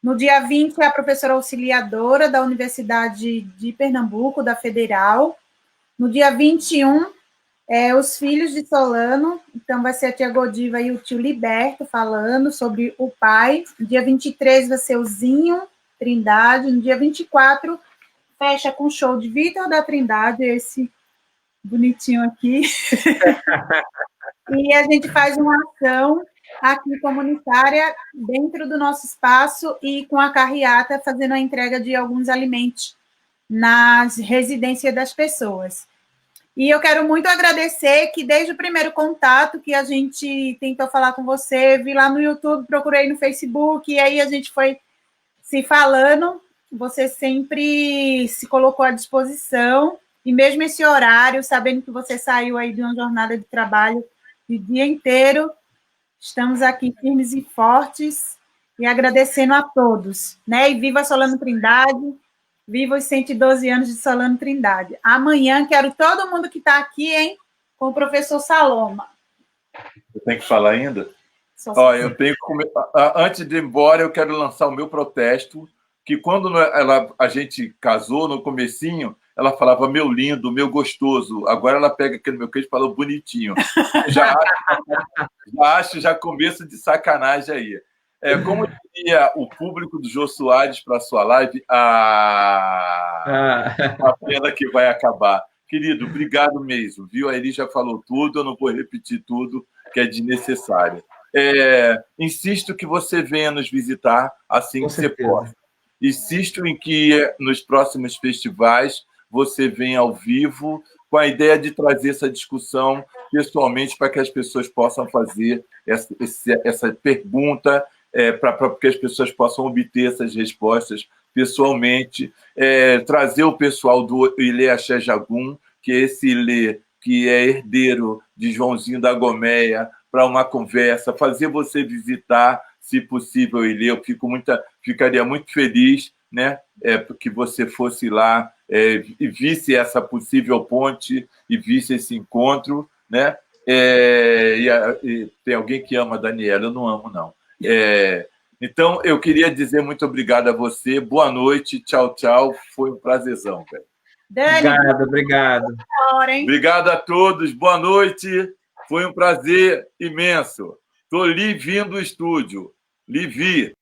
No dia 20 é a professora auxiliadora da Universidade de Pernambuco, da Federal. No dia 21 os filhos de Solano, então vai ser a tia Godiva e o tio Liberto falando sobre o pai. No dia 23 vai ser o Zinho Trindade. No dia 24 fecha com o show de Vitor da Trindade, esse bonitinho aqui. E a gente faz uma ação aqui comunitária dentro do nosso espaço e com a carreata fazendo a entrega de alguns alimentos nas residências das pessoas. E eu quero muito agradecer que desde o primeiro contato que a gente tentou falar com você, vi lá no YouTube, procurei no Facebook, e aí a gente foi se falando, você sempre se colocou à disposição, e mesmo esse horário, sabendo que você saiu aí de uma jornada de trabalho de dia inteiro, estamos aqui firmes e fortes, e agradecendo a todos, né? E viva Solano Trindade, viva os 112 anos de Solano Trindade. Amanhã quero todo mundo que está aqui, hein? Com o professor Saloma. Eu tenho que falar ainda? Ó, eu tenho que antes de ir embora, eu quero lançar o meu protesto, que quando a gente casou, no comecinho, ela falava meu lindo, meu gostoso. Agora ela pega aqui no meu queijo e fala bonitinho. Já começo de sacanagem aí. Como diria o público do Jô Soares para a sua live, a pena que vai acabar. Querido, obrigado mesmo, viu? A Eli já falou tudo, eu não vou repetir tudo, que é desnecessário. Insisto que você venha nos visitar assim que você possa. Insisto em que nos próximos festivais você venha ao vivo com a ideia de trazer essa discussão pessoalmente para que as pessoas possam fazer essa pergunta, para que as pessoas possam obter essas respostas pessoalmente, trazer o pessoal do Ilê Axé Jagum, que é esse Ilê que é herdeiro de Joãozinho da Gomeia, para uma conversa, fazer você visitar, se possível, Ilê. Eu ficaria muito feliz, né, que você fosse lá e visse essa possível ponte e visse esse encontro, né? E tem alguém que ama a Daniela, eu não amo, não. Então, eu queria dizer muito obrigado a você, boa noite, tchau, tchau, foi um prazerzão, velho. Obrigado. Obrigado a todos, boa noite, foi um prazer imenso. Estou lhe vindo do estúdio, lhe vi.